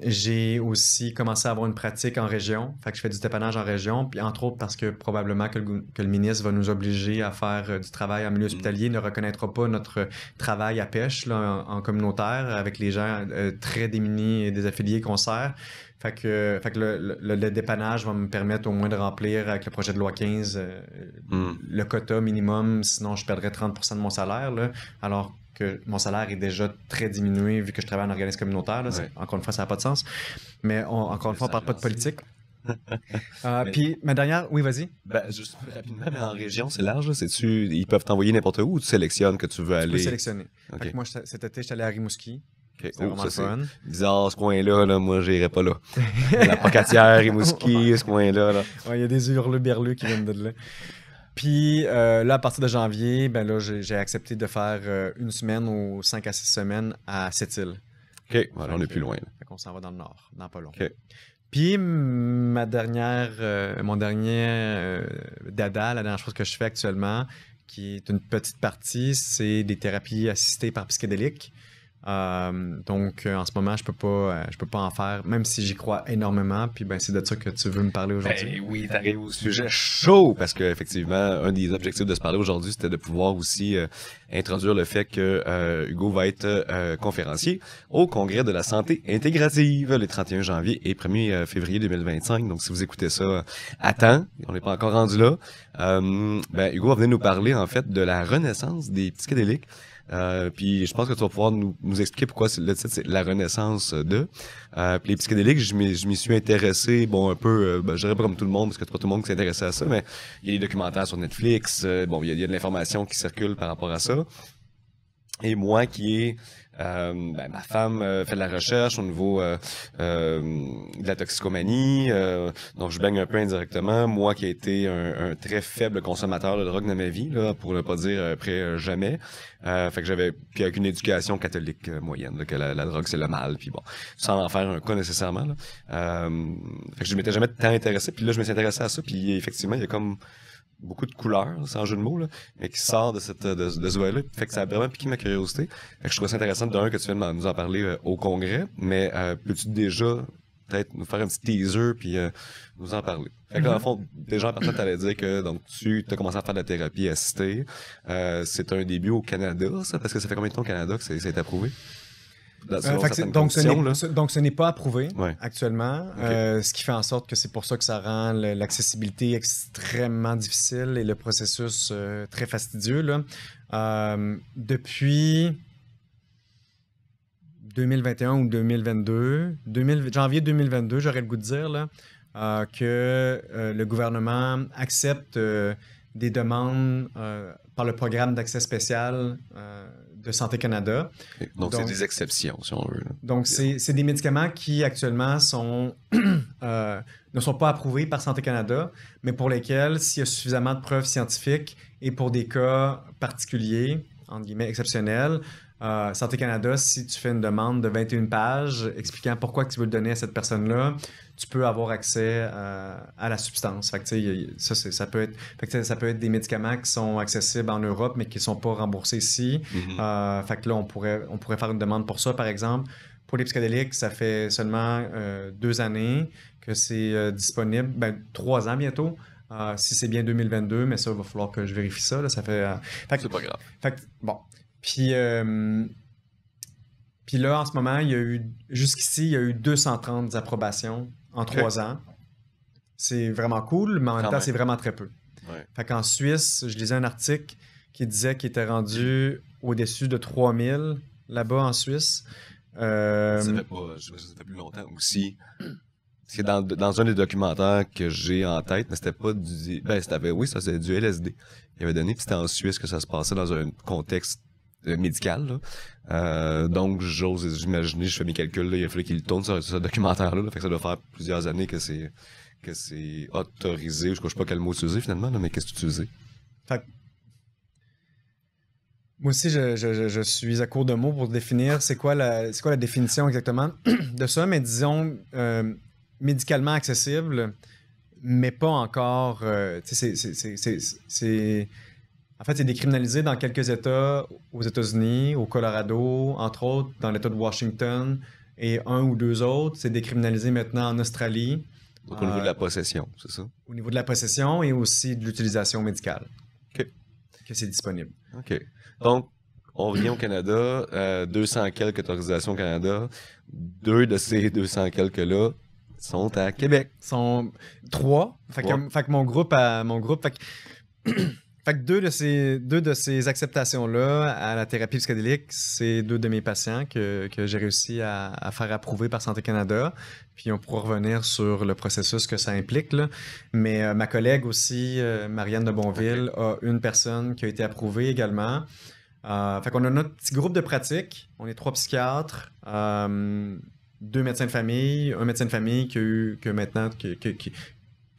Speaker 3: J'ai aussi commencé à avoir une pratique en région. Fait que je fais du dépannage en région, puis entre autres parce que probablement que le ministre va nous obliger à faire du travail en milieu hospitalier, ne reconnaîtra pas notre travail à pêche là, en communautaire avec les gens très démunis et désaffiliés qu'on sert. Fait que le dépannage va me permettre au moins de remplir avec le projet de loi 15 le quota minimum, sinon je perdrais 30% de mon salaire, là, alors que mon salaire est déjà très diminué vu que je travaille en organisme communautaire. Là,
Speaker 2: ouais.
Speaker 3: Encore une fois, ça n'a pas de sens. Mais encore une fois, on ne parle pas de politique.
Speaker 2: Mais...
Speaker 3: Puis ma dernière... Oui, vas-y.
Speaker 2: Ben, juste rapidement, mais en région, c'est large. Là. Ils peuvent t'envoyer n'importe où ou tu sélectionnes que tu veux aller?
Speaker 3: Je peux sélectionner.
Speaker 2: Okay.
Speaker 3: Fait que moi, cet été, je suis allé à Rimouski.
Speaker 2: Okay.
Speaker 3: C'était vraiment fun.
Speaker 2: C'est bizarre, ce coin-là. Là, moi, j'irais pas là. La Pocatière, Rimouski, ce coin-là. Là.
Speaker 3: Ouais, il y a des hurleux-berleux qui viennent de là. Puis là, à partir de janvier, ben là, j'ai accepté de faire 1 semaine ou 5 à 6 semaines à Sept-Îles.
Speaker 2: OK, voilà, on est plus loin.
Speaker 3: Fait qu'on s'en va dans le nord, dans pas long.
Speaker 2: OK.
Speaker 3: Puis mon dernier dada, la dernière chose que je fais actuellement, qui est une petite partie, c'est des thérapies assistées par psychédéliques. Donc, en ce moment, je peux pas en faire, même si j'y crois énormément. Puis, ben, c'est de ça que tu veux me parler aujourd'hui.
Speaker 2: Ben oui, t'arrives au sujet chaud, parce qu'effectivement, un des objectifs de se parler aujourd'hui, c'était de pouvoir aussi introduire le fait que Hugo va être conférencier au Congrès de la santé intégrative les 31 janvier et 1er février 2025. Donc, si vous écoutez ça à temps, on n'est pas encore rendu là, ben Hugo va venir nous parler, en fait, de la renaissance des psychédéliques. Puis je pense que tu vas pouvoir nous expliquer pourquoi le titre c'est La Renaissance de. Puis les psychédéliques, je m'y suis intéressé, bon, un peu, je dirais pas comme tout le monde, parce que c'est pas tout le monde qui s'est intéressé à ça, mais il y a des documentaires sur Netflix, bon, il y a de l'information qui circule par rapport à ça. Et moi qui ai ma femme fait de la recherche au niveau de la toxicomanie, donc je baigne un peu indirectement. Moi qui ai été un très faible consommateur de drogue dans ma vie, là, pour ne pas dire jamais. Fait que j'avais puis avec une éducation catholique moyenne, là, que la drogue c'est le mal, puis bon, sans en faire un cas nécessairement. Là. Fait que je m'étais jamais tant intéressé, puis là je me suis intéressé à ça, puis effectivement il y a comme beaucoup de couleurs, sans jeu de mots, là, mais qui sort de ce volet-là. Fait que ça a vraiment piqué ma curiosité. Fait que je trouvais ça intéressant d'un que tu viennes nous en parler au congrès, mais peux-tu déjà peut-être nous faire un petit teaser puis nous en parler? Fait que dans le fond, déjà en partant, t'allais dire que donc tu as commencé à faire de la thérapie assistée. C'est un début au Canada, ça, parce que ça fait combien de temps au Canada que ça a été approuvé?
Speaker 3: Donc, ce n'est pas approuvé actuellement,
Speaker 2: Okay.
Speaker 3: ce qui fait en sorte que c'est pour ça que ça rend l'accessibilité extrêmement difficile et le processus très fastidieux. Là. Depuis 2021 ou 2022, janvier 2022, j'aurais le goût de dire là, que le gouvernement accepte des demandes par le programme d'accès spécial de Santé Canada.
Speaker 2: Okay. Donc c'est des exceptions, si on veut. Là.
Speaker 3: Donc, c'est des médicaments qui, actuellement, ne sont pas approuvés par Santé Canada, mais pour lesquels, s'il y a suffisamment de preuves scientifiques et pour des cas particuliers, entre guillemets, exceptionnels, Santé Canada, si tu fais une demande de 21 pages expliquant pourquoi tu veux le donner à cette personne-là, tu peux avoir accès à la substance. Fait que, ça peut être des médicaments qui sont accessibles en Europe, mais qui ne sont pas remboursés ici.
Speaker 2: Mm-hmm.
Speaker 3: Fait que là, on pourrait faire une demande pour ça, par exemple. Pour les psychédéliques, ça fait seulement 2 années que c'est disponible. Ben, 3 ans bientôt. Si c'est bien 2022, mais ça, il va falloir que je vérifie ça. Là, ça fait,
Speaker 2: c'est pas grave.
Speaker 3: Fait que, bon. Puis là, en ce moment, jusqu'ici, il y a eu 230 approbations en 3 ans. C'est vraiment cool, mais en même temps, c'est vraiment très peu.
Speaker 2: Ouais.
Speaker 3: Fait qu'en Suisse, je lisais un article qui disait qu'il était rendu au-dessus de 3000 là-bas en Suisse.
Speaker 2: Ça fait plus longtemps aussi. Parce que dans un des documentaires que j'ai en tête, mais c'était pas du... Ben, c'était du LSD. Il avait donné, puis c'était en Suisse que ça se passait dans un contexte médical. Là. Donc, j'ose imaginer, je fais mes calculs, là, il a fallu qu'il tourne sur ce documentaire-là. Là, fait que ça doit faire plusieurs années que c'est autorisé. Je ne sais pas quel mot utiliser finalement, là, mais qu'est-ce que tu utilisais?
Speaker 3: Fait que... Moi aussi, je suis à court de mots pour définir c'est quoi la définition exactement de ça, mais disons médicalement accessible, mais pas encore. En fait, c'est décriminalisé dans quelques États aux États-Unis, au Colorado, entre autres, dans l'État de Washington, et 1 ou 2 autres. C'est décriminalisé maintenant en Australie.
Speaker 2: Donc, au niveau de la possession, c'est ça?
Speaker 3: Au niveau de la possession et aussi de l'utilisation médicale.
Speaker 2: OK.
Speaker 3: Que c'est disponible.
Speaker 2: OK. Donc, on revient au Canada, 200 quelques autorisations au Canada. 2 de ces 200 quelques-là sont à Québec.
Speaker 3: Sont 3. Fait que mon groupe... Fait que deux de ces acceptations-là à la thérapie psychédélique, c'est 2 de mes patients que j'ai réussi à faire approuver par Santé Canada. Puis on pourra revenir sur le processus que ça implique. Là. Mais ma collègue aussi, Marianne de Bonville, a une personne qui a été approuvée également. Fait qu'on a notre petit groupe de pratique. On est 3 psychiatres, 2 médecins de famille, un médecin de famille qui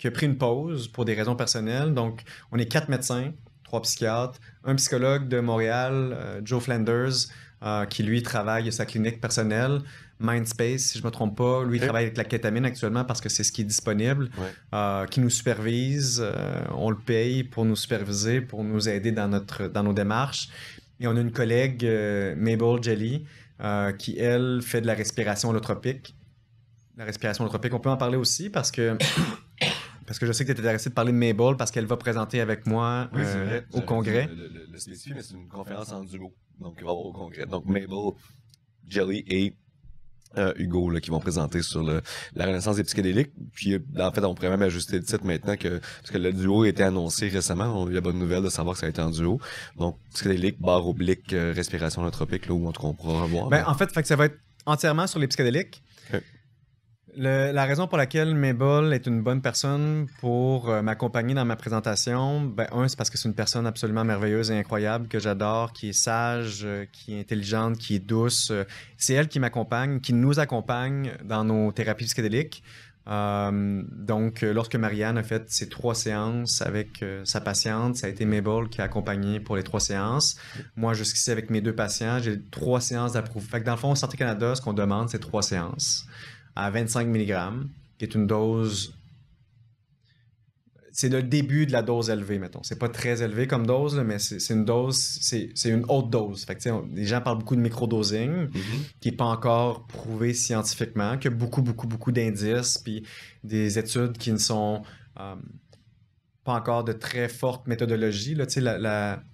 Speaker 3: a pris une pause pour des raisons personnelles. Donc, on est 4 médecins, 3 psychiatres, un psychologue de Montréal, Joe Flanders, qui lui travaille à sa clinique personnelle, Mindspace, si je ne me trompe pas. Lui, il travaille avec la kétamine actuellement parce que c'est ce qui est disponible, qui nous supervise. On le paye pour nous superviser, pour nous aider dans nos démarches. Et on a une collègue, Mabel Jelly, qui, elle, fait de la respiration holotropique. La respiration holotropique, on peut en parler aussi parce que je sais que tu es intéressé de parler de Mabel parce qu'elle va présenter avec moi au congrès.
Speaker 2: Le spécifique, mais c'est une conférence en duo. Donc, il va y avoir au congrès. Donc, Mabel, Jelly et Hugo là, qui vont présenter sur la renaissance des psychédéliques. Puis, en fait, on pourrait même ajuster le titre maintenant parce que le duo a été annoncé récemment. On a eu la bonne nouvelle de savoir que ça a été en duo. Donc, psychédélique, barre oblique, respiration holotropique, là, où en tout cas, on pourra revoir.
Speaker 3: En fait, ça va être entièrement sur les psychédéliques.
Speaker 2: Okay.
Speaker 3: La raison pour laquelle Mabel est une bonne personne pour m'accompagner dans ma présentation, c'est parce que c'est une personne absolument merveilleuse et incroyable que j'adore, qui est sage, qui est intelligente, qui est douce. C'est elle qui m'accompagne, qui nous accompagne dans nos thérapies psychédéliques. Donc, lorsque Marianne a fait ses 3 séances avec sa patiente, ça a été Mabel qui a accompagné pour les 3 séances. Moi, jusqu'ici, avec mes 2 patients, j'ai 3 séances d'approuve. Fait que dans le fond, au Santé Canada, ce qu'on demande, c'est 3 séances à 25 mg, qui est une dose... C'est le début de la dose élevée, mettons. C'est pas très élevé comme dose, mais c'est une dose, c'est une haute dose. Fait que, les gens parlent beaucoup de microdosing, qui n'est pas encore prouvé scientifiquement, qui a beaucoup d'indices, puis des études qui ne sont pas encore de très forte méthodologie. Là,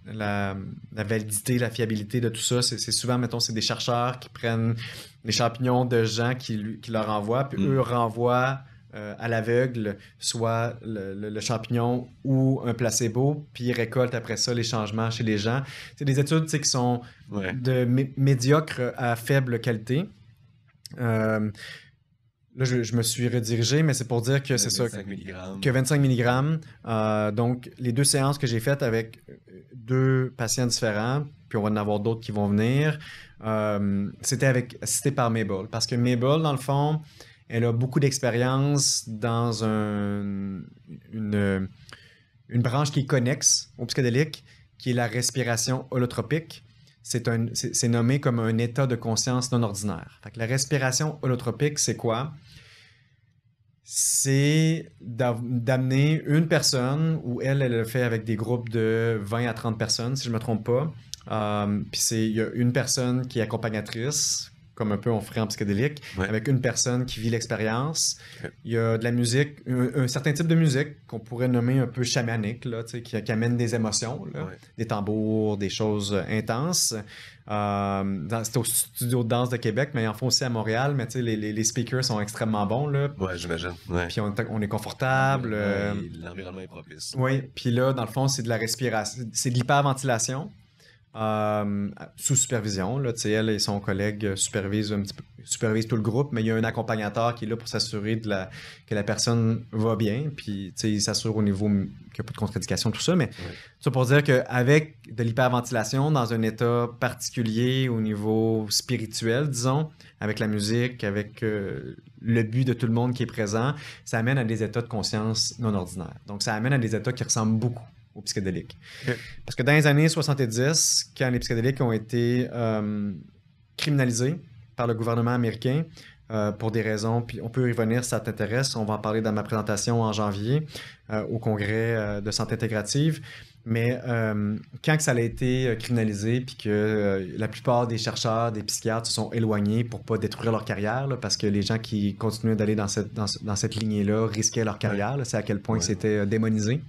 Speaker 3: la validité, la fiabilité de tout ça, c'est souvent, mettons, c'est des chercheurs qui prennent les champignons de gens qui leur envoient, puis eux renvoient à l'aveugle soit le champignon ou un placebo, puis ils récoltent après ça les changements chez les gens. C'est des études qui sont de médiocre à faible qualité. Là, je me suis redirigé, mais c'est pour dire que c'est ça. Que 25 mg. Donc, les 2 séances que j'ai faites avec 2 patients différents, puis on va en avoir d'autres qui vont venir, c'était assisté par Mabel. Parce que Mabel, dans le fond, elle a beaucoup d'expérience dans une branche qui est connexe au psychédélique, qui est la respiration holotropique. C'est nommé comme un état de conscience non ordinaire. Fait que la respiration holotropique, c'est quoi? C'est d'amener une personne, ou elle le fait avec des groupes de 20 à 30 personnes, si je ne me trompe pas. Puis il y a une personne qui est accompagnatrice, comme un peu on ferait en psychédélique, avec une personne qui vit l'expérience. Il y a de la musique, un certain type de musique qu'on pourrait nommer un peu chamanique, là, qui amène des émotions, là, des tambours, des choses intenses. C'était au studio de danse de Québec, mais ils en font aussi à Montréal, mais les speakers sont extrêmement bons. Là.
Speaker 2: Ouais, j'imagine.
Speaker 3: Puis on est confortable.
Speaker 2: L'environnement est propice.
Speaker 3: Oui, puis là, dans le fond, c'est de la respiration, c'est de l'hyperventilation. Sous supervision, là, elle et son collègue supervisent tout le groupe, mais il y a un accompagnateur qui est là pour s'assurer que la personne va bien, puis il s'assure au niveau qu'il n'y a pas de contre-indication, tout ça, mais ça pour dire qu'avec de l'hyperventilation dans un état particulier au niveau spirituel, disons, avec la musique, avec le but de tout le monde qui est présent, ça amène à des états de conscience non ordinaires. Donc ça amène à des états qui ressemblent beaucoup aux psychédéliques. Parce que dans les années 70, quand les psychédéliques ont été criminalisés par le gouvernement américain pour des raisons, puis on peut y revenir si ça t'intéresse, on va en parler dans ma présentation en janvier au congrès de santé intégrative, mais quand que ça a été criminalisé, puis que la plupart des chercheurs, des psychiatres se sont éloignés pour ne pas détruire leur carrière, là, parce que les gens qui continuaient d'aller dans cette lignée-là risquaient leur carrière, là, c'est à quel point c'était démonisé.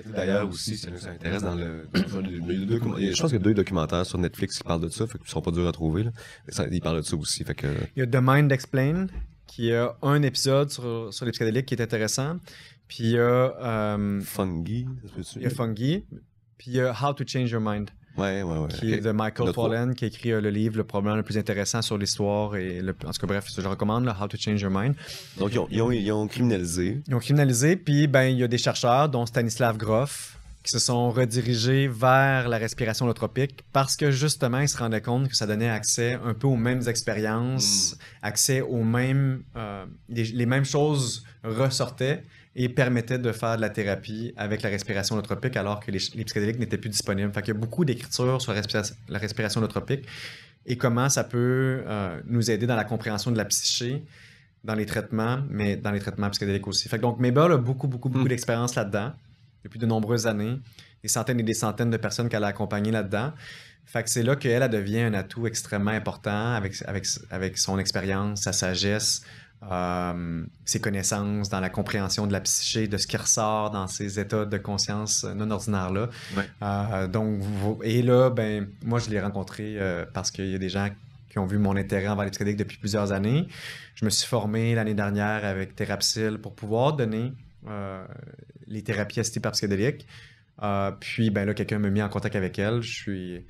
Speaker 2: D'ailleurs aussi, ça nous intéresse dans le... Je pense qu'il y a 2 documentaires sur Netflix qui parlent de ça, fait qu'ils ne sont pas durs à trouver. Là. Ils parlent de ça aussi. Fait que...
Speaker 3: Il y a The Mind Explained, qui a un épisode sur les psychédéliques qui est intéressant. Puis il y a...
Speaker 2: Fungi,
Speaker 3: il y a Fungi. Puis il y a How to Change Your Mind. Qui est de Michael Pollan, qui a écrit le livre, le problème le plus intéressant sur l'histoire. En tout cas, bref, je recommande, là, How to Change Your Mind.
Speaker 2: Donc, ils ont criminalisé.
Speaker 3: Ils ont criminalisé, puis il y a des chercheurs, dont Stanislav Grof, qui se sont redirigés vers la respiration holotropique parce que, justement, ils se rendaient compte que ça donnait accès un peu aux mêmes expériences, accès aux mêmes... les mêmes choses ressortaient et permettait de faire de la thérapie avec la respiration holotropique alors que les psychédéliques n'étaient plus disponibles. Fait qu'il y a beaucoup d'écritures sur la respiration holotropique et comment ça peut nous aider dans la compréhension de la psyché, dans les traitements, mais dans les traitements psychédéliques aussi. Fait que donc Mabel a beaucoup d'expérience là-dedans depuis de nombreuses années, des centaines et des centaines de personnes qu'elle a accompagnées là-dedans. Fait que c'est là qu'elle elle devient un atout extrêmement important avec son expérience, sa sagesse, ses connaissances dans la compréhension de la psyché, de ce qui ressort dans ces états de conscience non ordinaires-là.
Speaker 2: Ouais.
Speaker 3: Et là, ben, moi, je l'ai rencontré parce qu'il y a des gens qui ont vu mon intérêt envers les psychédéliques depuis plusieurs années. Je me suis formé l'année dernière avec Thérapsil pour pouvoir donner les thérapies assistées par psychédéliques. Puis, ben là, quelqu'un m'a mis en contact avec elle. Je suis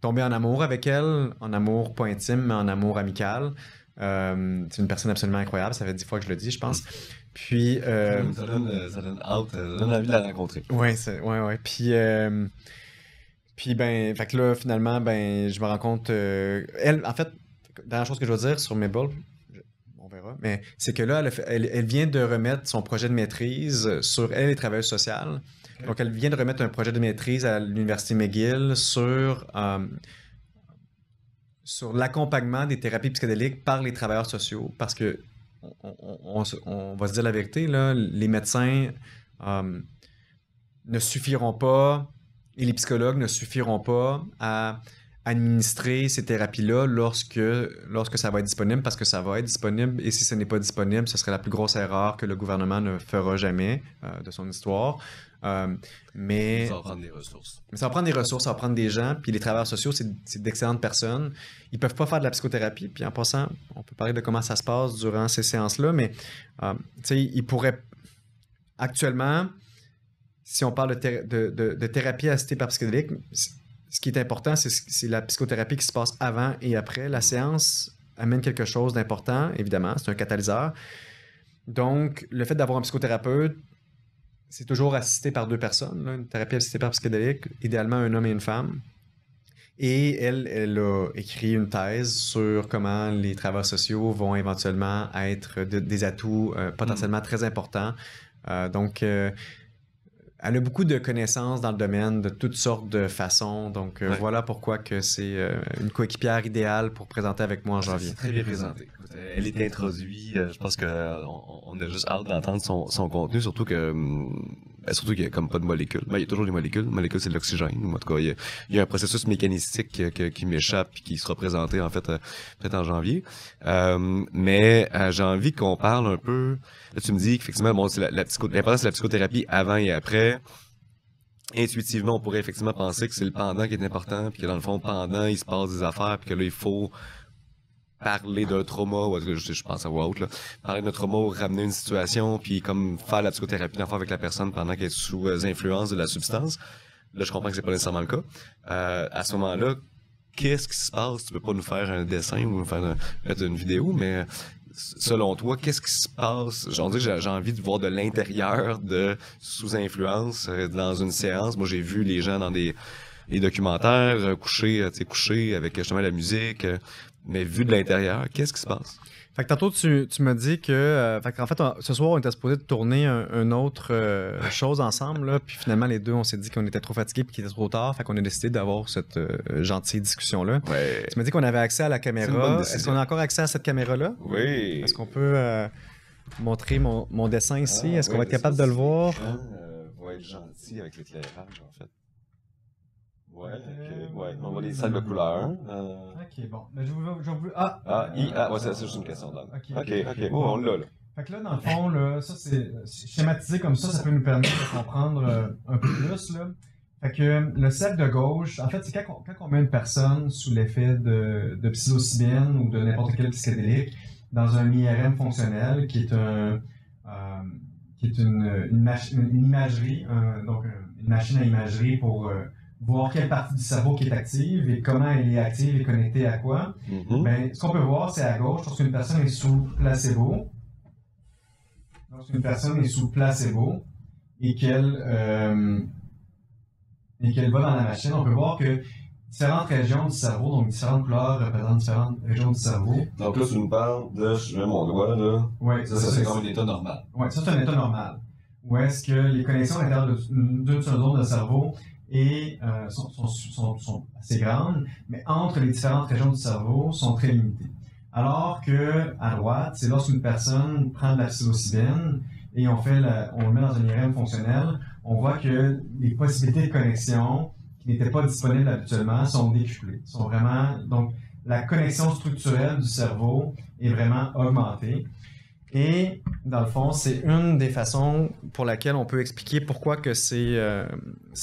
Speaker 3: tombé en amour avec elle, en amour pas intime, mais en amour amical. C'est une personne absolument incroyable. Ça fait 10 fois que je le dis, je pense. Puis...
Speaker 2: ça donne hâte, ça donne envie de la rencontrer.
Speaker 3: Ouais. Puis ben, fait que là, finalement, ben, je me rends compte... elle, en fait, dernière chose que je veux dire sur Mabel, on verra, mais c'est que là, elle vient de remettre son projet de maîtrise sur elle et travailleuse sociale. Okay. Donc, elle vient de remettre un projet de maîtrise à l'Université McGill sur l'accompagnement des thérapies psychédéliques par les travailleurs sociaux. Parce que, on va se dire la vérité, là, les médecins ne suffiront pas, et les psychologues ne suffiront pas à administrer ces thérapies-là lorsque ça va être disponible, parce que ça va être disponible, et si ce n'est pas disponible, ce serait la plus grosse erreur que le gouvernement ne fera jamais de son histoire. Mais
Speaker 2: ça va prendre des ressources.
Speaker 3: Ça va prendre des ressources, ça va prendre des gens, puis les travailleurs sociaux, c'est d'excellentes personnes. Ils peuvent pas faire de la psychothérapie, puis en passant, on peut parler de comment ça se passe durant ces séances-là, mais tu sais, ils pourraient... Actuellement, si on parle de thérapie assistée par psychédélique, ce qui est important, c'est la psychothérapie qui se passe avant et après. La séance amène quelque chose d'important, évidemment, c'est un catalyseur. Donc, le fait d'avoir un psychothérapeute, c'est toujours assisté par 2 personnes, là, une thérapie assistée par psychédélique, idéalement un homme et une femme. Et elle a écrit une thèse sur comment les travailleurs sociaux vont éventuellement être des atouts potentiellement très importants. Donc, elle a beaucoup de connaissances dans le domaine de toutes sortes de façons. Donc, voilà pourquoi que c'est une coéquipière idéale pour présenter avec moi en janvier.
Speaker 2: C'est très bien présenté. Elle est introduite. Je pense qu'on a juste hâte d'entendre son contenu, surtout qu'il n'y a comme pas de molécules. Ben, il y a toujours des molécules. Les molécules, c'est de l'oxygène. En tout cas, il y a un processus mécanistique qui m'échappe et qui sera présenté, en fait, peut-être en janvier. Mais j'ai envie qu'on parle un peu... Là, tu me dis qu'effectivement, bon, c'est l'importance de la psychothérapie avant et après. Intuitivement, on pourrait effectivement penser que c'est le pendant qui est important, puis que dans le fond, pendant, il se passe des affaires, puis que là, il faut parler d'un trauma, ou je pense à voix haute, là, parler d'un trauma ou ramener une situation, puis comme faire la psychothérapie d'enfant avec la personne pendant qu'elle est sous influence de la substance. Là, je comprends que c'est pas nécessairement le cas. À ce moment-là, qu'est-ce qui se passe? Tu peux pas nous faire un dessin ou nous faire peut-être une vidéo, mais selon toi, qu'est-ce qui se passe? J'ai envie de voir de l'intérieur de sous influence dans une séance. Moi, j'ai vu les gens dans des documentaires couchés avec justement la musique, mais vu de l'intérieur, qu'est-ce qui se passe?
Speaker 3: Fait que tantôt, tu m'as dit que... fait qu'en fait, ce soir, on était supposé de tourner une autre chose ensemble, là, puis finalement, les deux, on s'est dit qu'on était trop fatigués et qu'il était trop tard, fait qu'on a décidé d'avoir cette gentille discussion-là.
Speaker 2: Ouais.
Speaker 3: Tu m'as dit qu'on avait accès à la caméra. Est-ce qu'on a encore accès à cette caméra-là?
Speaker 2: Oui.
Speaker 3: Est-ce qu'on peut montrer mon dessin ici? Est-ce qu'on va être capable de le voir?
Speaker 2: On va être gentil avec l'éclairage, en fait. Ouais, ok. Ouais, on va les salles de couleurs.
Speaker 3: Ok, bon. Mais je vous...
Speaker 2: ouais, c'est juste une question d'âme. Ok. Oh, on l'a, là.
Speaker 3: Fait que là, dans le fond, là, ça, c'est schématisé comme ça peut nous permettre de comprendre un peu plus, là. Fait que le cercle de gauche, en fait, c'est quand on met une personne sous l'effet de psilocybine ou de n'importe quel psychédélique dans un IRM fonctionnel qui est une imagerie, donc une machine à imagerie pour voir quelle partie du cerveau qui est active et comment elle est active et connectée à quoi. Ben, ce qu'on peut voir, c'est à gauche, lorsqu'une personne est sous placebo. Lorsqu'une personne est sous placebo et qu'elle va dans la machine, on peut voir que différentes régions du cerveau, donc différentes couleurs représentent différentes régions du cerveau.
Speaker 2: Donc là, tu nous parles de... Je mets mon doigt, là.
Speaker 3: Ouais,
Speaker 2: ça c'est comme un état normal.
Speaker 3: Oui, ça c'est un état normal. Où est-ce que les connexions à l'intérieur d'une seule zone de cerveau sont assez grandes, mais entre les différentes régions du cerveau sont très limitées. Alors que à droite, c'est lorsqu'une personne prend de la psilocybine et on le met dans un IRM fonctionnel, on voit que les possibilités de connexion qui n'étaient pas disponibles habituellement sont décuplées. Sont vraiment, donc, la connexion structurelle du cerveau est vraiment augmentée. Et, dans le fond, c'est une des façons pour laquelle on peut expliquer pourquoi que c'est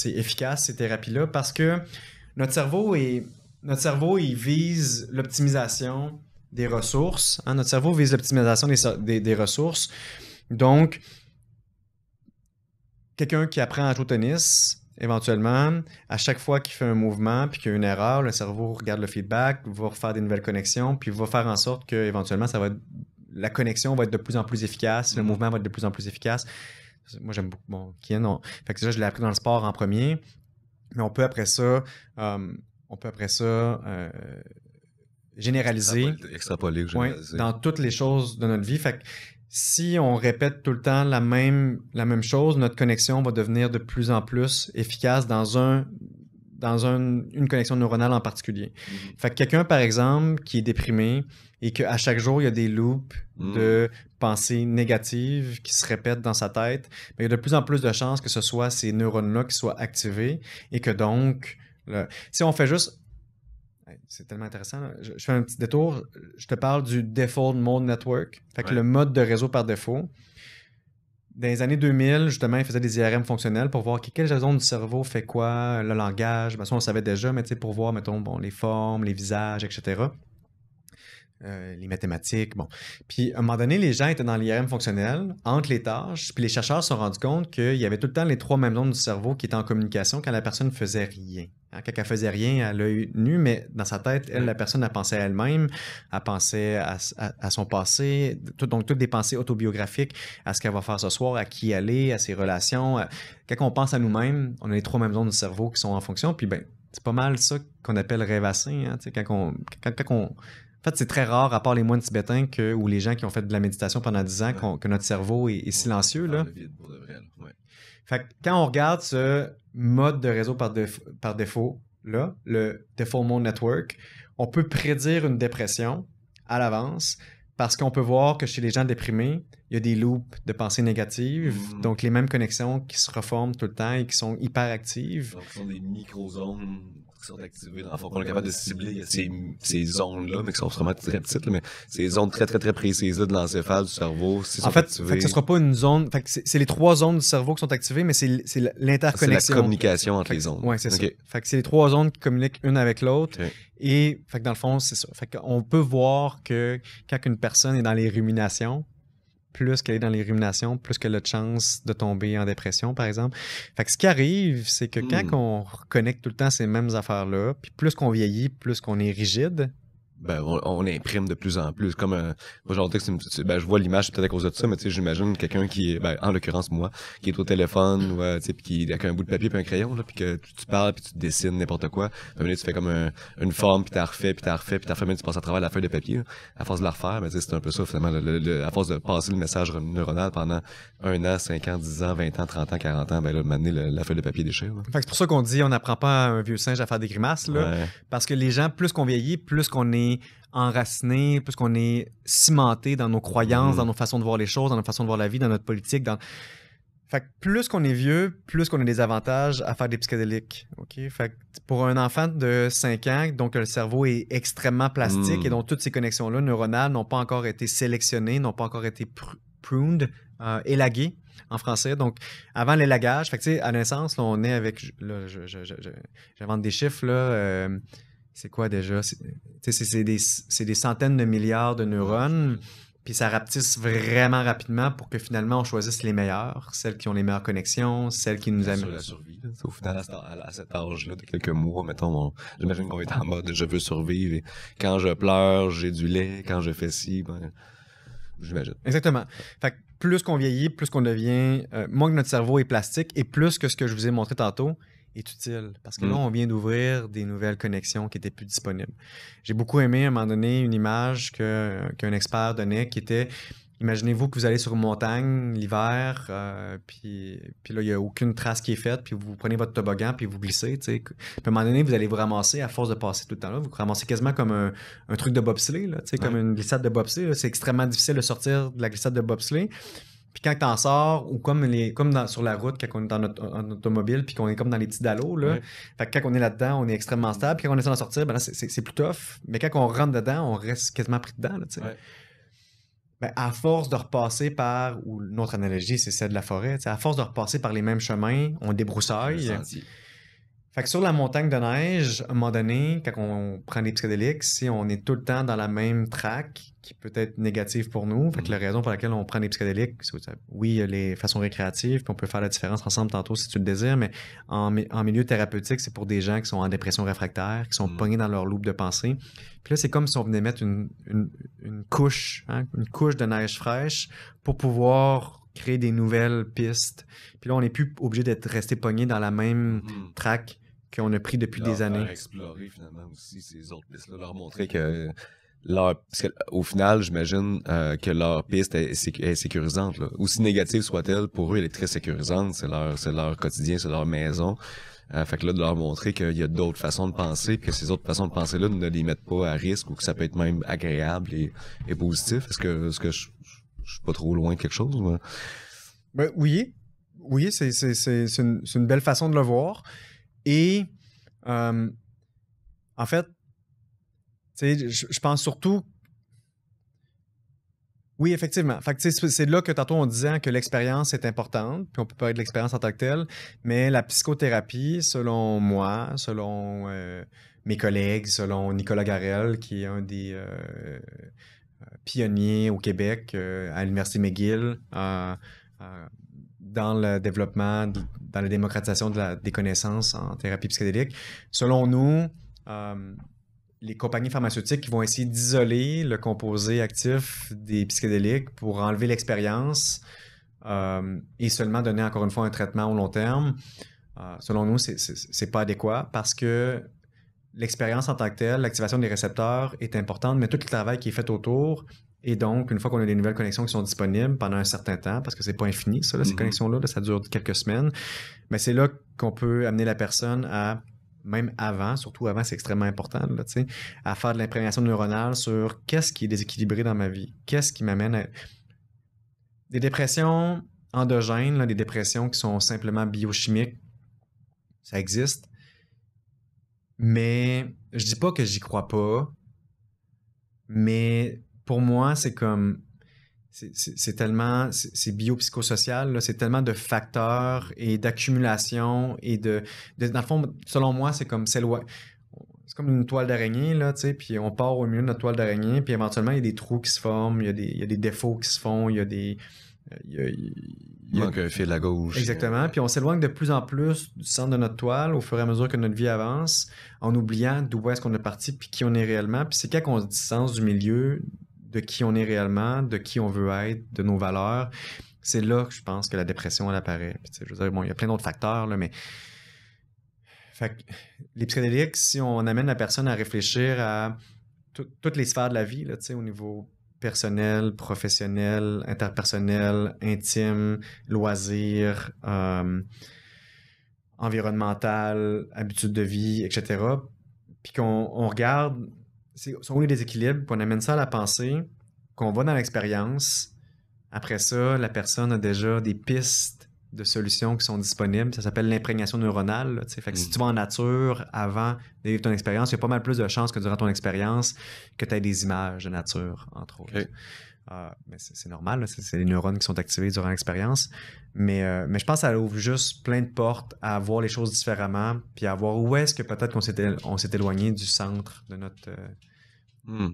Speaker 3: efficace, ces thérapies-là, parce que notre cerveau, il vise l'optimisation des ressources. Hein? Notre cerveau vise l'optimisation des ressources. Donc, quelqu'un qui apprend à jouer au tennis, éventuellement, à chaque fois qu'il fait un mouvement puis qu'il y a une erreur, le cerveau regarde le feedback, va refaire des nouvelles connexions, puis va faire en sorte qu'éventuellement, la connexion va être de plus en plus efficace, le mouvement va être de plus en plus efficace. Moi, j'aime beaucoup mon Kien. Fait que déjà, je l'ai appris dans le sport en premier, mais on peut après ça généraliser,
Speaker 2: extrapoler
Speaker 3: dans toutes les choses de notre vie. Fait que si on répète tout le temps la même chose, notre connexion va devenir de plus en plus efficace dans une connexion neuronale en particulier. Fait que quelqu'un, par exemple, qui est déprimé et qu'à chaque jour, il y a des loops de pensées négatives qui se répètent dans sa tête, il y a de plus en plus de chances que ce soit ces neurones-là qui soient activés et que donc, si on fait juste... C'est tellement intéressant. Là. Je fais un petit détour. Je te parle du Default Mode Network. Fait que le mode de réseau par défaut. Dans les années 2000, justement, ils faisaient des IRM fonctionnels pour voir quelle zone du cerveau fait quoi, le langage. Ben, ça, on le savait déjà, mais pour voir, mettons, les formes, les visages, etc. Les mathématiques, bon. Puis, à un moment donné, les gens étaient dans l'IRM fonctionnel, entre les tâches, puis les chercheurs se sont rendus compte qu'il y avait tout le temps les trois mêmes zones du cerveau qui étaient en communication quand la personne ne faisait rien. Hein, quand elle faisait rien à l'œil nu, mais dans sa tête, la personne, elle pensait à elle-même, elle pensait à son passé, donc toutes des pensées autobiographiques, à ce qu'elle va faire ce soir, à qui elle est, à ses relations. Quand on pense à nous-mêmes, on a les trois mêmes zones du cerveau qui sont en fonction, puis ben, c'est pas mal ça qu'on appelle rêvasser, hein, quand on en fait, c'est très rare, à part les moines tibétains ou les gens qui ont fait de la méditation pendant 10 ans, que notre cerveau est silencieux. Là. Fait que quand on regarde ce mode de réseau par défaut, là, le Default Mode Network, on peut prédire une dépression à l'avance parce qu'on peut voir que chez les gens déprimés, il y a des loops de pensées négatives, donc les mêmes connexions qui se reforment tout le temps et qui sont hyper actives.
Speaker 2: Donc, ce sont des microzones qui sont activées. Dans le fond, on est capable de cibler ces zones-là, mais qui sont vraiment très petites, là, mais ces zones très, très, très précises là, de l'encéphale, du cerveau.
Speaker 3: En fait, ce ne sera pas une zone. Fait que c'est les trois zones du cerveau qui sont activées, mais c'est l'interconnexion.
Speaker 2: C'est la communication entre les zones.
Speaker 3: Oui, c'est ça. Fait que c'est les trois zones qui communiquent une avec l'autre. Okay. Et fait que dans le fond, c'est ça. Fait qu'on peut voir que quand une personne est dans les ruminations, plus qu'elle est dans les ruminations, plus qu'elle a de chance de tomber en dépression, par exemple. Fait que ce qui arrive, c'est que quand on reconnecte tout le temps ces mêmes affaires-là, puis plus qu'on vieillit, plus qu'on est rigide,
Speaker 2: ben, on imprime de plus en plus. Comme aujourd'hui, je vois l'image peut-être à cause de ça, mais tu sais, j'imagine quelqu'un qui est, en l'occurrence moi, qui est au téléphone, ou tu sais, puis qui avec un bout de papier puis un crayon, là, puis que tu parles, puis tu dessines n'importe quoi. Puis tu fais comme une forme, puis t'as refait, mais tu passes à travers la feuille de papier, là, à force de la refaire. Mais tu sais, c'est un peu ça finalement, à force de passer le message neuronal pendant 1 an, 5 ans, 10 ans, 20 ans, 30 ans, 40 ans, ben là, maintenant la feuille de papier déchire. Là.
Speaker 3: Fait que c'est pour ça qu'on dit on n'apprend pas à un vieux singe à faire des grimaces, là, parce que les gens, plus qu'on vieillit, plus qu'on est enraciné, plus qu'on est cimenté dans nos croyances, dans nos façons de voir les choses, dans nos façons de voir la vie, dans notre politique. Fait que plus qu'on est vieux, plus qu'on a des avantages à faire des psychédéliques. Okay? Fait que pour un enfant de 5 ans, donc le cerveau est extrêmement plastique et donc toutes ces connexions-là neuronales n'ont pas encore été sélectionnées, n'ont pas encore été pruned, élaguées en français. Donc, avant l'élagage, fait que à la naissance, là, on est avec... J'invente des chiffres, là... c'est quoi déjà? C'est des centaines de milliards de neurones, puis ça rapetisse vraiment rapidement pour que finalement on choisisse les meilleures, celles qui ont les meilleures connexions, celles qui nous amènent...
Speaker 2: la survie. Là. Au final, à cet âge-là, de quelques mois, mettons, j'imagine qu'on est en mode « je veux survivre ». Et quand je pleure, j'ai du lait. Quand je fais ci, j'imagine.
Speaker 3: Exactement. Fait que plus qu'on vieillit, plus qu'on devient... moins que notre cerveau est plastique et plus que ce que je vous ai montré tantôt est utile. Parce que là, on vient d'ouvrir des nouvelles connexions qui n'étaient plus disponibles. J'ai beaucoup aimé, à un moment donné, une image qu'un expert donnait qui était... Imaginez-vous que vous allez sur une montagne l'hiver, puis là, il n'y a aucune trace qui est faite, puis vous prenez votre toboggan, puis vous glissez, tu sais. Puis à un moment donné, vous allez vous ramasser, à force de passer tout le temps là, vous ramassez quasiment comme un truc de bobsleigh, là, tu sais, comme une glissade de bobsleigh. C'est extrêmement difficile de sortir de la glissade de bobsleigh. Puis quand t'en sors, ou comme sur la route, quand on est en automobile, puis qu'on est comme dans les petits dallos, là,
Speaker 2: Ouais.
Speaker 3: fait que quand on est là-dedans, on est extrêmement stable, puis quand on essaie d'en sortir, ben là, c'est plus tough. Mais quand on rentre dedans, on reste quasiment pris dedans, là, tu sais.
Speaker 2: Ouais.
Speaker 3: Ben, à force de repasser par, ou notre analogie, c'est celle de la forêt, tu sais, à force de repasser par les mêmes chemins, on
Speaker 2: Le
Speaker 3: débroussaille.
Speaker 2: sentier.
Speaker 3: Fait que sur la montagne de neige, à un moment donné, quand on prend des psychédéliques, si on est tout le temps dans la même track, qui peut être négative pour nous, fait que la raison pour laquelle on prend des psychédéliques, oui, il y a les façons récréatives, puis on peut faire la différence ensemble tantôt si tu le désires, mais en milieu thérapeutique, c'est pour des gens qui sont en dépression réfractaire, qui sont pognés dans leur loop de pensée. Puis là, c'est comme si on venait mettre une couche, hein, une couche de neige fraîche pour pouvoir créer des nouvelles pistes. Puis là, on n'est plus obligé d'être resté pogné dans la même track qu'on a pris depuis des années.
Speaker 2: Explorer finalement aussi ces autres pistes-là, leur montrer que parce qu'au final, j'imagine que leur piste est sécurisante. Là. Aussi négative soit-elle, pour eux, elle est très sécurisante. C'est leur quotidien, c'est leur maison. Fait que là, de leur montrer qu'il y a d'autres façons de penser, que ces autres façons de penser-là ne les mettent pas à risque ou que ça peut être même agréable et positif. Est-ce que je suis pas trop loin de quelque chose? Ou...
Speaker 3: Ben, oui, c'est une belle façon de le voir. Et en fait, je pense surtout... Oui, effectivement. Fait que, c'est là que tantôt on disait que l'expérience est importante, puis on peut parler de l'expérience en tant que telle, mais la psychothérapie, selon moi, selon mes collègues, selon Nicolas Garel, qui est un des pionniers au Québec à l'Université McGill, dans le développement, dans la démocratisation des connaissances en thérapie psychédélique. Selon nous, les compagnies pharmaceutiques qui vont essayer d'isoler le composé actif des psychédéliques pour enlever l'expérience et seulement donner encore une fois un traitement au long terme, selon nous, c'est pas adéquat parce que l'expérience en tant que telle, l'activation des récepteurs est importante, mais tout le travail qui est fait autour. Et donc, une fois qu'on a des nouvelles connexions qui sont disponibles pendant un certain temps, parce que c'est pas infini, ça, là, ces connexions-là, ça dure quelques semaines, mais c'est là qu'on peut amener la personne à, même avant, surtout avant, c'est extrêmement important, là, à faire de l'imprégnation neuronale sur qu'est-ce qui est déséquilibré dans ma vie, qu'est-ce qui m'amène à... Des dépressions endogènes, là, des dépressions qui sont simplement biochimiques, ça existe. Mais je dis pas que j'y crois pas, mais pour moi, c'est comme... C'est tellement... C'est biopsychosocial, là, c'est tellement de facteurs et d'accumulation et de... Dans le fond, selon moi, c'est comme... C'est comme une toile d'araignée, là, tu sais, puis on part au milieu de notre toile d'araignée, puis éventuellement, il y a des trous qui se forment, il y a des défauts qui se font, il y a des...
Speaker 2: Il manque un fil à gauche.
Speaker 3: Exactement. Puis on s'éloigne de plus en plus du centre de notre toile au fur et à mesure que notre vie avance, en oubliant d'où est-ce qu'on est parti puis qui on est réellement. Puis c'est quand on se distance du milieu de qui on est réellement, de qui on veut être, de nos valeurs. C'est là que je pense que la dépression, elle apparaît. Puis, je veux dire, bon, il y a plein d'autres facteurs, là, mais... Fait que les psychédéliques, si on amène la personne à réfléchir à toutes les sphères de la vie, là, au niveau... personnel, professionnel, interpersonnel, intime, loisirs, environnemental, habitudes de vie, etc. Puis qu'on regarde, sont où les déséquilibres, qu'on amène ça à la pensée, qu'on va dans l'expérience. Après ça, la personne a déjà des pistes de solutions qui sont disponibles. Ça s'appelle l'imprégnation neuronale. Là, fait que si tu vas en nature avant de vivre ton expérience, il y a pas mal plus de chances que durant ton expérience que tu aies des images de nature, entre autres.
Speaker 2: Okay.
Speaker 3: Mais c'est normal, là, c'est les neurones qui sont activés durant l'expérience. Mais je pense que ça ouvre juste plein de portes à voir les choses différemment, puis à voir où est-ce que peut-être qu'on s'est éloigné du centre de notre... Moi,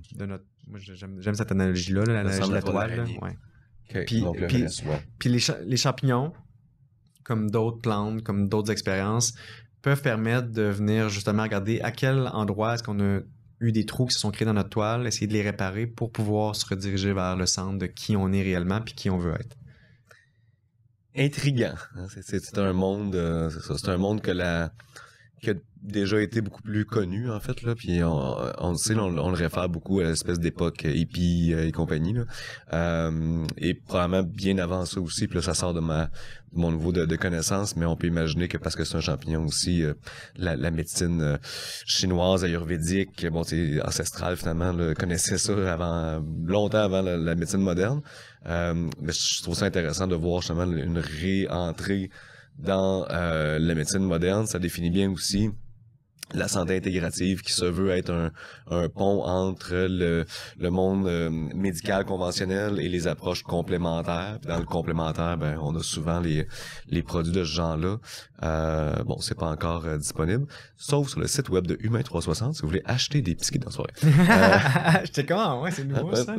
Speaker 3: j'aime cette analogie-là, l'analogie de la toile. Là, ouais.
Speaker 2: Okay.
Speaker 3: Puis les champignons, comme d'autres plantes, comme d'autres expériences, peuvent permettre de venir justement regarder à quel endroit est-ce qu'on a eu des trous qui se sont créés dans notre toile, essayer de les réparer pour pouvoir se rediriger vers le centre de qui on est réellement puis qui on veut être.
Speaker 2: Intriguant. C'est un monde, c'est un monde que qui a déjà été beaucoup plus connu, en fait, là, puis on le sait, on le réfère beaucoup à l'espèce d'époque hippie et compagnie, là. Et probablement bien avant ça aussi, puis là, ça sort de mon niveau de connaissance, mais on peut imaginer que parce que c'est un champignon aussi, la médecine chinoise, ayurvédique, bon, c'est ancestrale, finalement, là, connaissait ça longtemps avant la médecine moderne. Mais je trouve ça intéressant de voir justement une réentrée dans la médecine moderne. Ça définit bien aussi la santé intégrative qui se veut être un pont entre le monde médical conventionnel et les approches complémentaires. Puis dans le complémentaire, ben on a souvent les produits de ce genre-là. Bon, c'est pas encore disponible, sauf sur le site web de Humain 360 si vous voulez acheter des biscuits dans la soirée.
Speaker 3: J'étais comment? Ouais, c'est nouveau ça.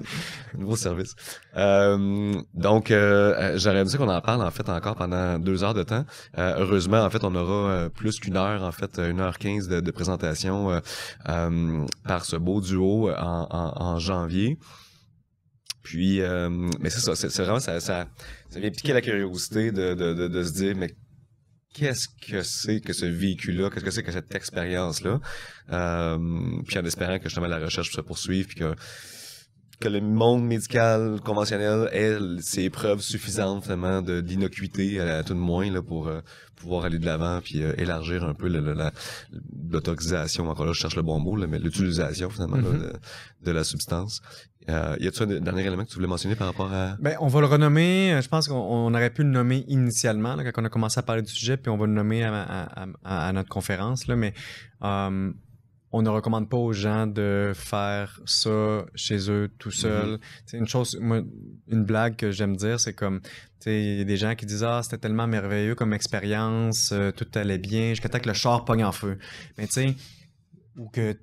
Speaker 2: Nouveau service. Donc, j'aurais aimé ça qu'on en parle en fait encore pendant 2 heures de temps. Heureusement, en fait, on aura plus qu'1 heure, en fait, 1h15 de présentation par ce beau duo en janvier. Puis, mais c'est ça, c'est vraiment ça vient piquer la curiosité de se dire, mais qu'est-ce que c'est que ce véhicule-là, qu'est-ce que c'est que cette expérience-là, puis en espérant que justement la recherche se poursuive, puis que le monde médical conventionnel ait ses preuves suffisantes vraiment d'innocuité à tout de moins là pour pouvoir aller de l'avant puis élargir un peu l'autorisation, encore là je cherche le bon mot là, mais l'utilisation finalement là, de la substance. Y a-t-il un dernier élément que tu voulais mentionner par rapport à...
Speaker 3: Ben, on va le renommer, je pense qu'on aurait pu le nommer initialement là, quand on a commencé à parler du sujet, puis on va le nommer à notre conférence là, mais on ne recommande pas aux gens de faire ça chez eux tout seuls. C'est une chose, moi, une blague que j'aime dire, c'est comme, tu sais, il y a des gens qui disent c'était tellement merveilleux comme expérience, tout allait bien, jusqu'à temps que le char pogne en feu. Mais tu sais, ou que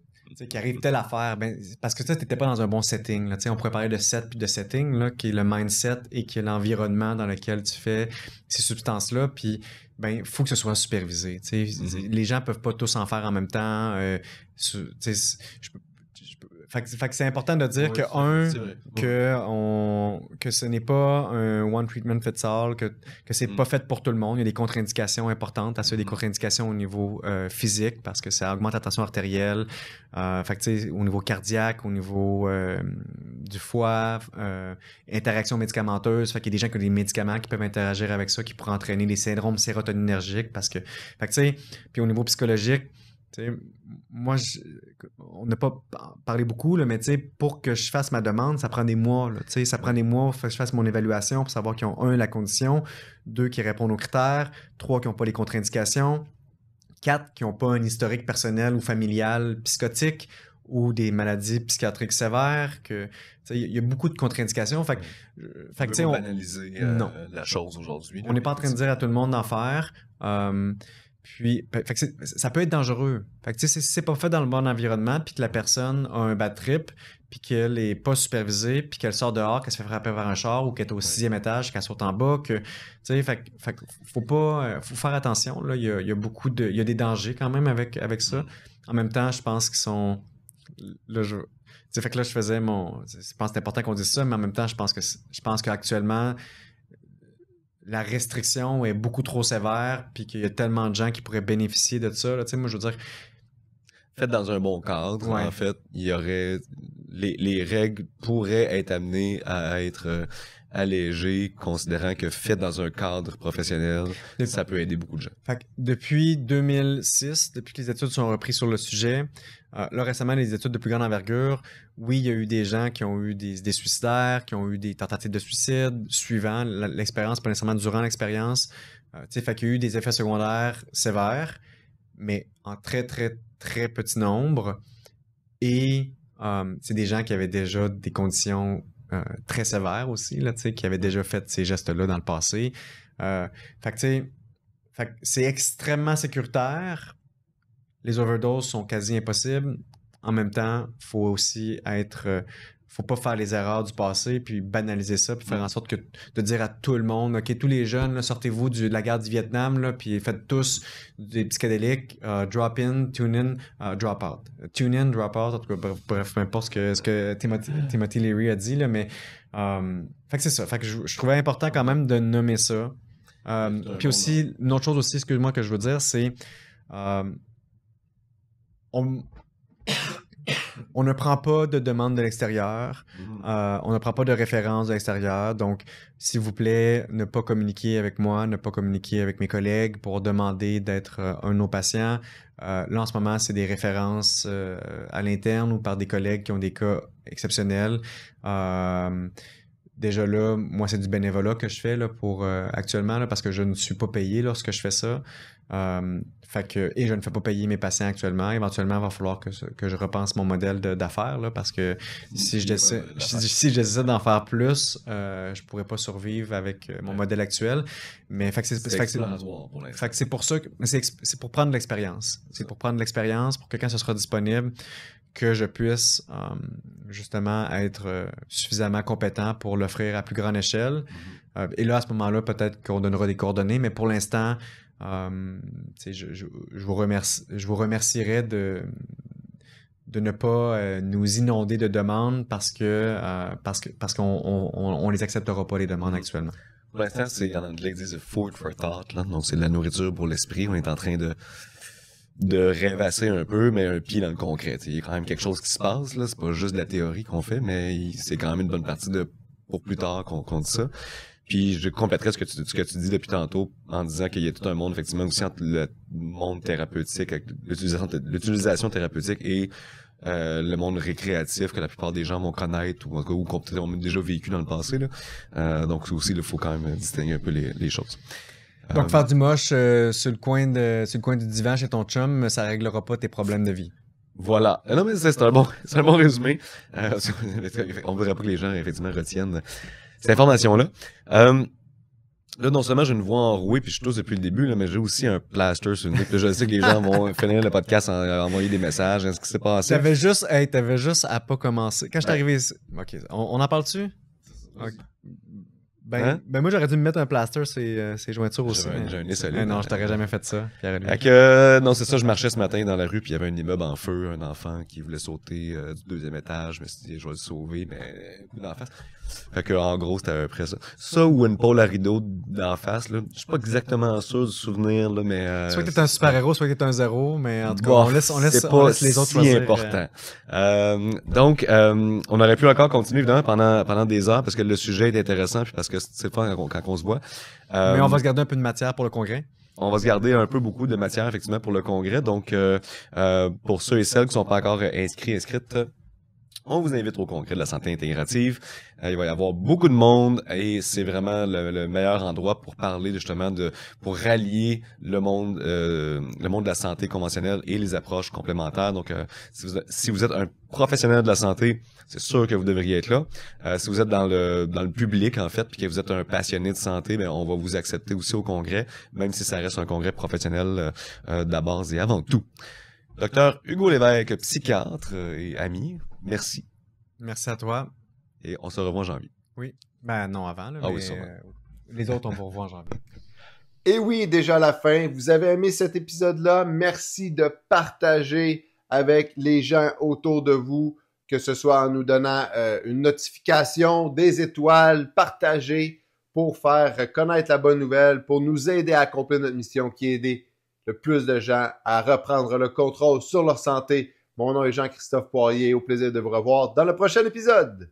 Speaker 3: qu'il arrive telle affaire, ben, parce que tu n'étais pas dans un bon setting. Là, on pourrait parler de set puis de setting, là, qui est le mindset et qui est l'environnement dans lequel tu fais ces substances-là. Puis, ben, faut que ce soit supervisé. Les gens peuvent pas tous en faire en même temps. Fait que c'est important de dire que ce n'est pas un one treatment fits all, que c'est pas fait pour tout le monde. Il y a des contre-indications importantes, à ceux des contre-indications au niveau physique parce que ça augmente la tension artérielle. Fait que au niveau cardiaque, au niveau du foie, interaction médicamenteuse. Fait qu'il y a des gens qui ont des médicaments qui peuvent interagir avec ça, qui pourraient entraîner des syndromes sérotoninergiques parce que, fait que puis au niveau psychologique. T'sais, moi, on n'a pas parlé beaucoup, là, mais pour que je fasse ma demande, ça prend des mois. Là, ça prend des mois pour que je fasse mon évaluation pour savoir qu'ils ont, 1, la condition, 2, qui répondent aux critères, 3, qui n'ont pas les contre-indications, 4, qui n'ont pas un historique personnel ou familial psychotique ou des maladies psychiatriques sévères. Il y a beaucoup de contre-indications. Fait que,
Speaker 2: on banaliser la chose aujourd'hui.
Speaker 3: On n'est pas en train de dire à tout le monde d'en faire. Puis, ça peut être dangereux. Fait que, si c'est pas fait dans le bon environnement, puis que la personne a un bad trip, puis qu'elle est pas supervisée, puis qu'elle sort dehors, qu'elle se fait frapper par un char, ou qu'elle est au 6e étage, qu'elle saute en bas, faut faire attention. Là. Il y a des dangers quand même avec ça. En même temps, je pense qu'ils sont... fait que là, je faisais mon... Je pense que c'est important qu'on dise ça, mais en même temps, je pense qu'actuellement... la restriction est beaucoup trop sévère puis qu'il y a tellement de gens qui pourraient bénéficier de ça. Là. Moi, je veux dire...
Speaker 2: Fait dans un bon cadre, en fait, il y aurait... Les règles pourraient être amenées à être allégées, considérant que fait dans un cadre professionnel, ça peut aider beaucoup de gens.
Speaker 3: Fait que depuis 2006, depuis que les études sont reprises sur le sujet, là récemment, les études de plus grande envergure, oui, il y a eu des gens qui ont eu des suicidaires, qui ont eu des tentatives de suicide suivant l'expérience, pas nécessairement durant l'expérience. Fait qu'il y a eu des effets secondaires sévères, mais en très, très, très petit nombre. Et c'est des gens qui avaient déjà des conditions très sévères aussi, là, qui avaient déjà fait ces gestes-là dans le passé. Fait que c'est extrêmement sécuritaire. Les overdoses sont quasi impossibles. En même temps, faut aussi faut pas faire les erreurs du passé puis banaliser ça puis faire en sorte de dire à tout le monde, OK, tous les jeunes, là, sortez-vous de la guerre du Vietnam là, puis faites tous des psychédéliques, drop in, tune in, drop out. Tune in, drop out, en tout cas, bref, peu importe ce que Timothy Leary a dit, là, mais fait que c'est ça. Fait que je trouvais important quand même de nommer ça. Puis aussi, une autre chose aussi, excuse-moi, que je veux dire, c'est on ne prend pas de demande de l'extérieur. On ne prend pas de référence de l'extérieur. Donc, s'il vous plaît, ne pas communiquer avec moi, ne pas communiquer avec mes collègues pour demander d'être un de nos patients. Là, en ce moment, c'est des références à l'interne ou par des collègues qui ont des cas exceptionnels. Déjà là, moi, c'est du bénévolat que je fais là, pour actuellement là, parce que je ne suis pas payé lorsque je fais ça. Et je ne fais pas payer mes patients actuellement. Éventuellement, il va falloir que je repense mon modèle d'affaires là, parce que si je décide d'en faire plus, je pourrais pas survivre avec mon modèle actuel. Mais c'est pour ça que c'est pour prendre de l'expérience. C'est pour prendre de l'expérience pour que quand ce sera disponible, que je puisse justement être suffisamment compétent pour l'offrir à plus grande échelle. Et là, à ce moment-là, peut-être qu'on donnera des coordonnées, mais pour l'instant, je vous remercierais de ne pas nous inonder de demandes parce qu'on les acceptera pas les demandes actuellement.
Speaker 2: Pour l'instant, c'est en anglais ils disent food for thought, là. Donc c'est de la nourriture pour l'esprit. On est en train de rêvasser un peu, mais un pied dans le concret. Il y a quand même quelque chose qui se passe, là. C'est pas juste de la théorie qu'on fait, mais c'est quand même une bonne partie pour plus tard qu'on dit ça. Puis je compléterais ce que tu dis depuis tantôt en disant qu'il y a tout un monde, effectivement, aussi entre le monde thérapeutique, avec l'utilisation thérapeutique et le monde récréatif que la plupart des gens vont connaître ou qu'on peut-être ont déjà vécu dans le passé, là. Donc aussi, il faut quand même distinguer un peu les choses.
Speaker 3: Donc, faire du moche sur le coin du divan chez ton chum, ça réglera pas tes problèmes de vie.
Speaker 2: Voilà. Non, mais c'est un bon résumé. On voudrait pas que les gens, effectivement, retiennent cette information-là. Là, non seulement j'ai une voix enrouée, puis je tousse depuis le début, là, mais j'ai aussi un plaster sur le nez. Puis je sais que les gens vont finir le podcast en envoyer des messages. Est-ce que c'est passé?
Speaker 3: T'avais juste à pas commencer. Quand je suis arrivé ici... OK, on en parle-tu? Okay. Ben moi, j'aurais dû me mettre un plaster ces jointures aussi.
Speaker 2: J'ai un nez solide.
Speaker 3: Non, je t'aurais jamais fait ça.
Speaker 2: Non, c'est ça, je marchais ce matin dans la rue, puis il y avait un immeuble en feu, un enfant qui voulait sauter du 2e étage. Je me suis dit, je vais le sauver, mais coup d'en face. Fait que, en gros, c'était à peu près ça. Ça ou une pôle à rideau d'en face, là. Je suis pas exactement sûr du souvenir, là, mais...
Speaker 3: Soit que t'es un super-héros, soit que t'es un zéro, mais en tout cas, on laisse les autres
Speaker 2: choisir. C'est important. Donc, on aurait pu encore continuer, évidemment, pendant des heures, parce que le sujet est intéressant, puis parce que c'est le fun quand on se voit.
Speaker 3: Mais on va se garder un peu de matière pour le congrès.
Speaker 2: On va se garder un peu beaucoup de matière, effectivement, pour le congrès. Donc, pour ceux et celles qui sont pas encore inscrites, on vous invite au congrès de la santé intégrative. Il va y avoir beaucoup de monde et c'est vraiment le meilleur endroit pour parler justement pour rallier le monde de la santé conventionnelle et les approches complémentaires. Donc, si vous êtes un professionnel de la santé, c'est sûr que vous devriez être là. Si vous êtes dans le public, en fait, puis que vous êtes un passionné de santé, ben on va vous accepter aussi au congrès, même si ça reste un congrès professionnel de la base et avant tout. Docteur Hugo Lévesque, psychiatre et ami, merci.
Speaker 3: Merci à toi.
Speaker 2: Et on se revoit en janvier.
Speaker 3: Oui. Ben non, avant. Là, mais
Speaker 2: oui, sûrement.
Speaker 3: Les autres, on va revoir en janvier.
Speaker 1: Et oui, déjà à la fin. Vous avez aimé cet épisode-là. Merci de partager avec les gens autour de vous, que ce soit en nous donnant une notification, des étoiles, partager pour faire connaître la bonne nouvelle, pour nous aider à accomplir notre mission qui est aider le plus de gens à reprendre le contrôle sur leur santé. Mon nom est Jean-Christophe Poirier. Au plaisir de vous revoir dans le prochain épisode.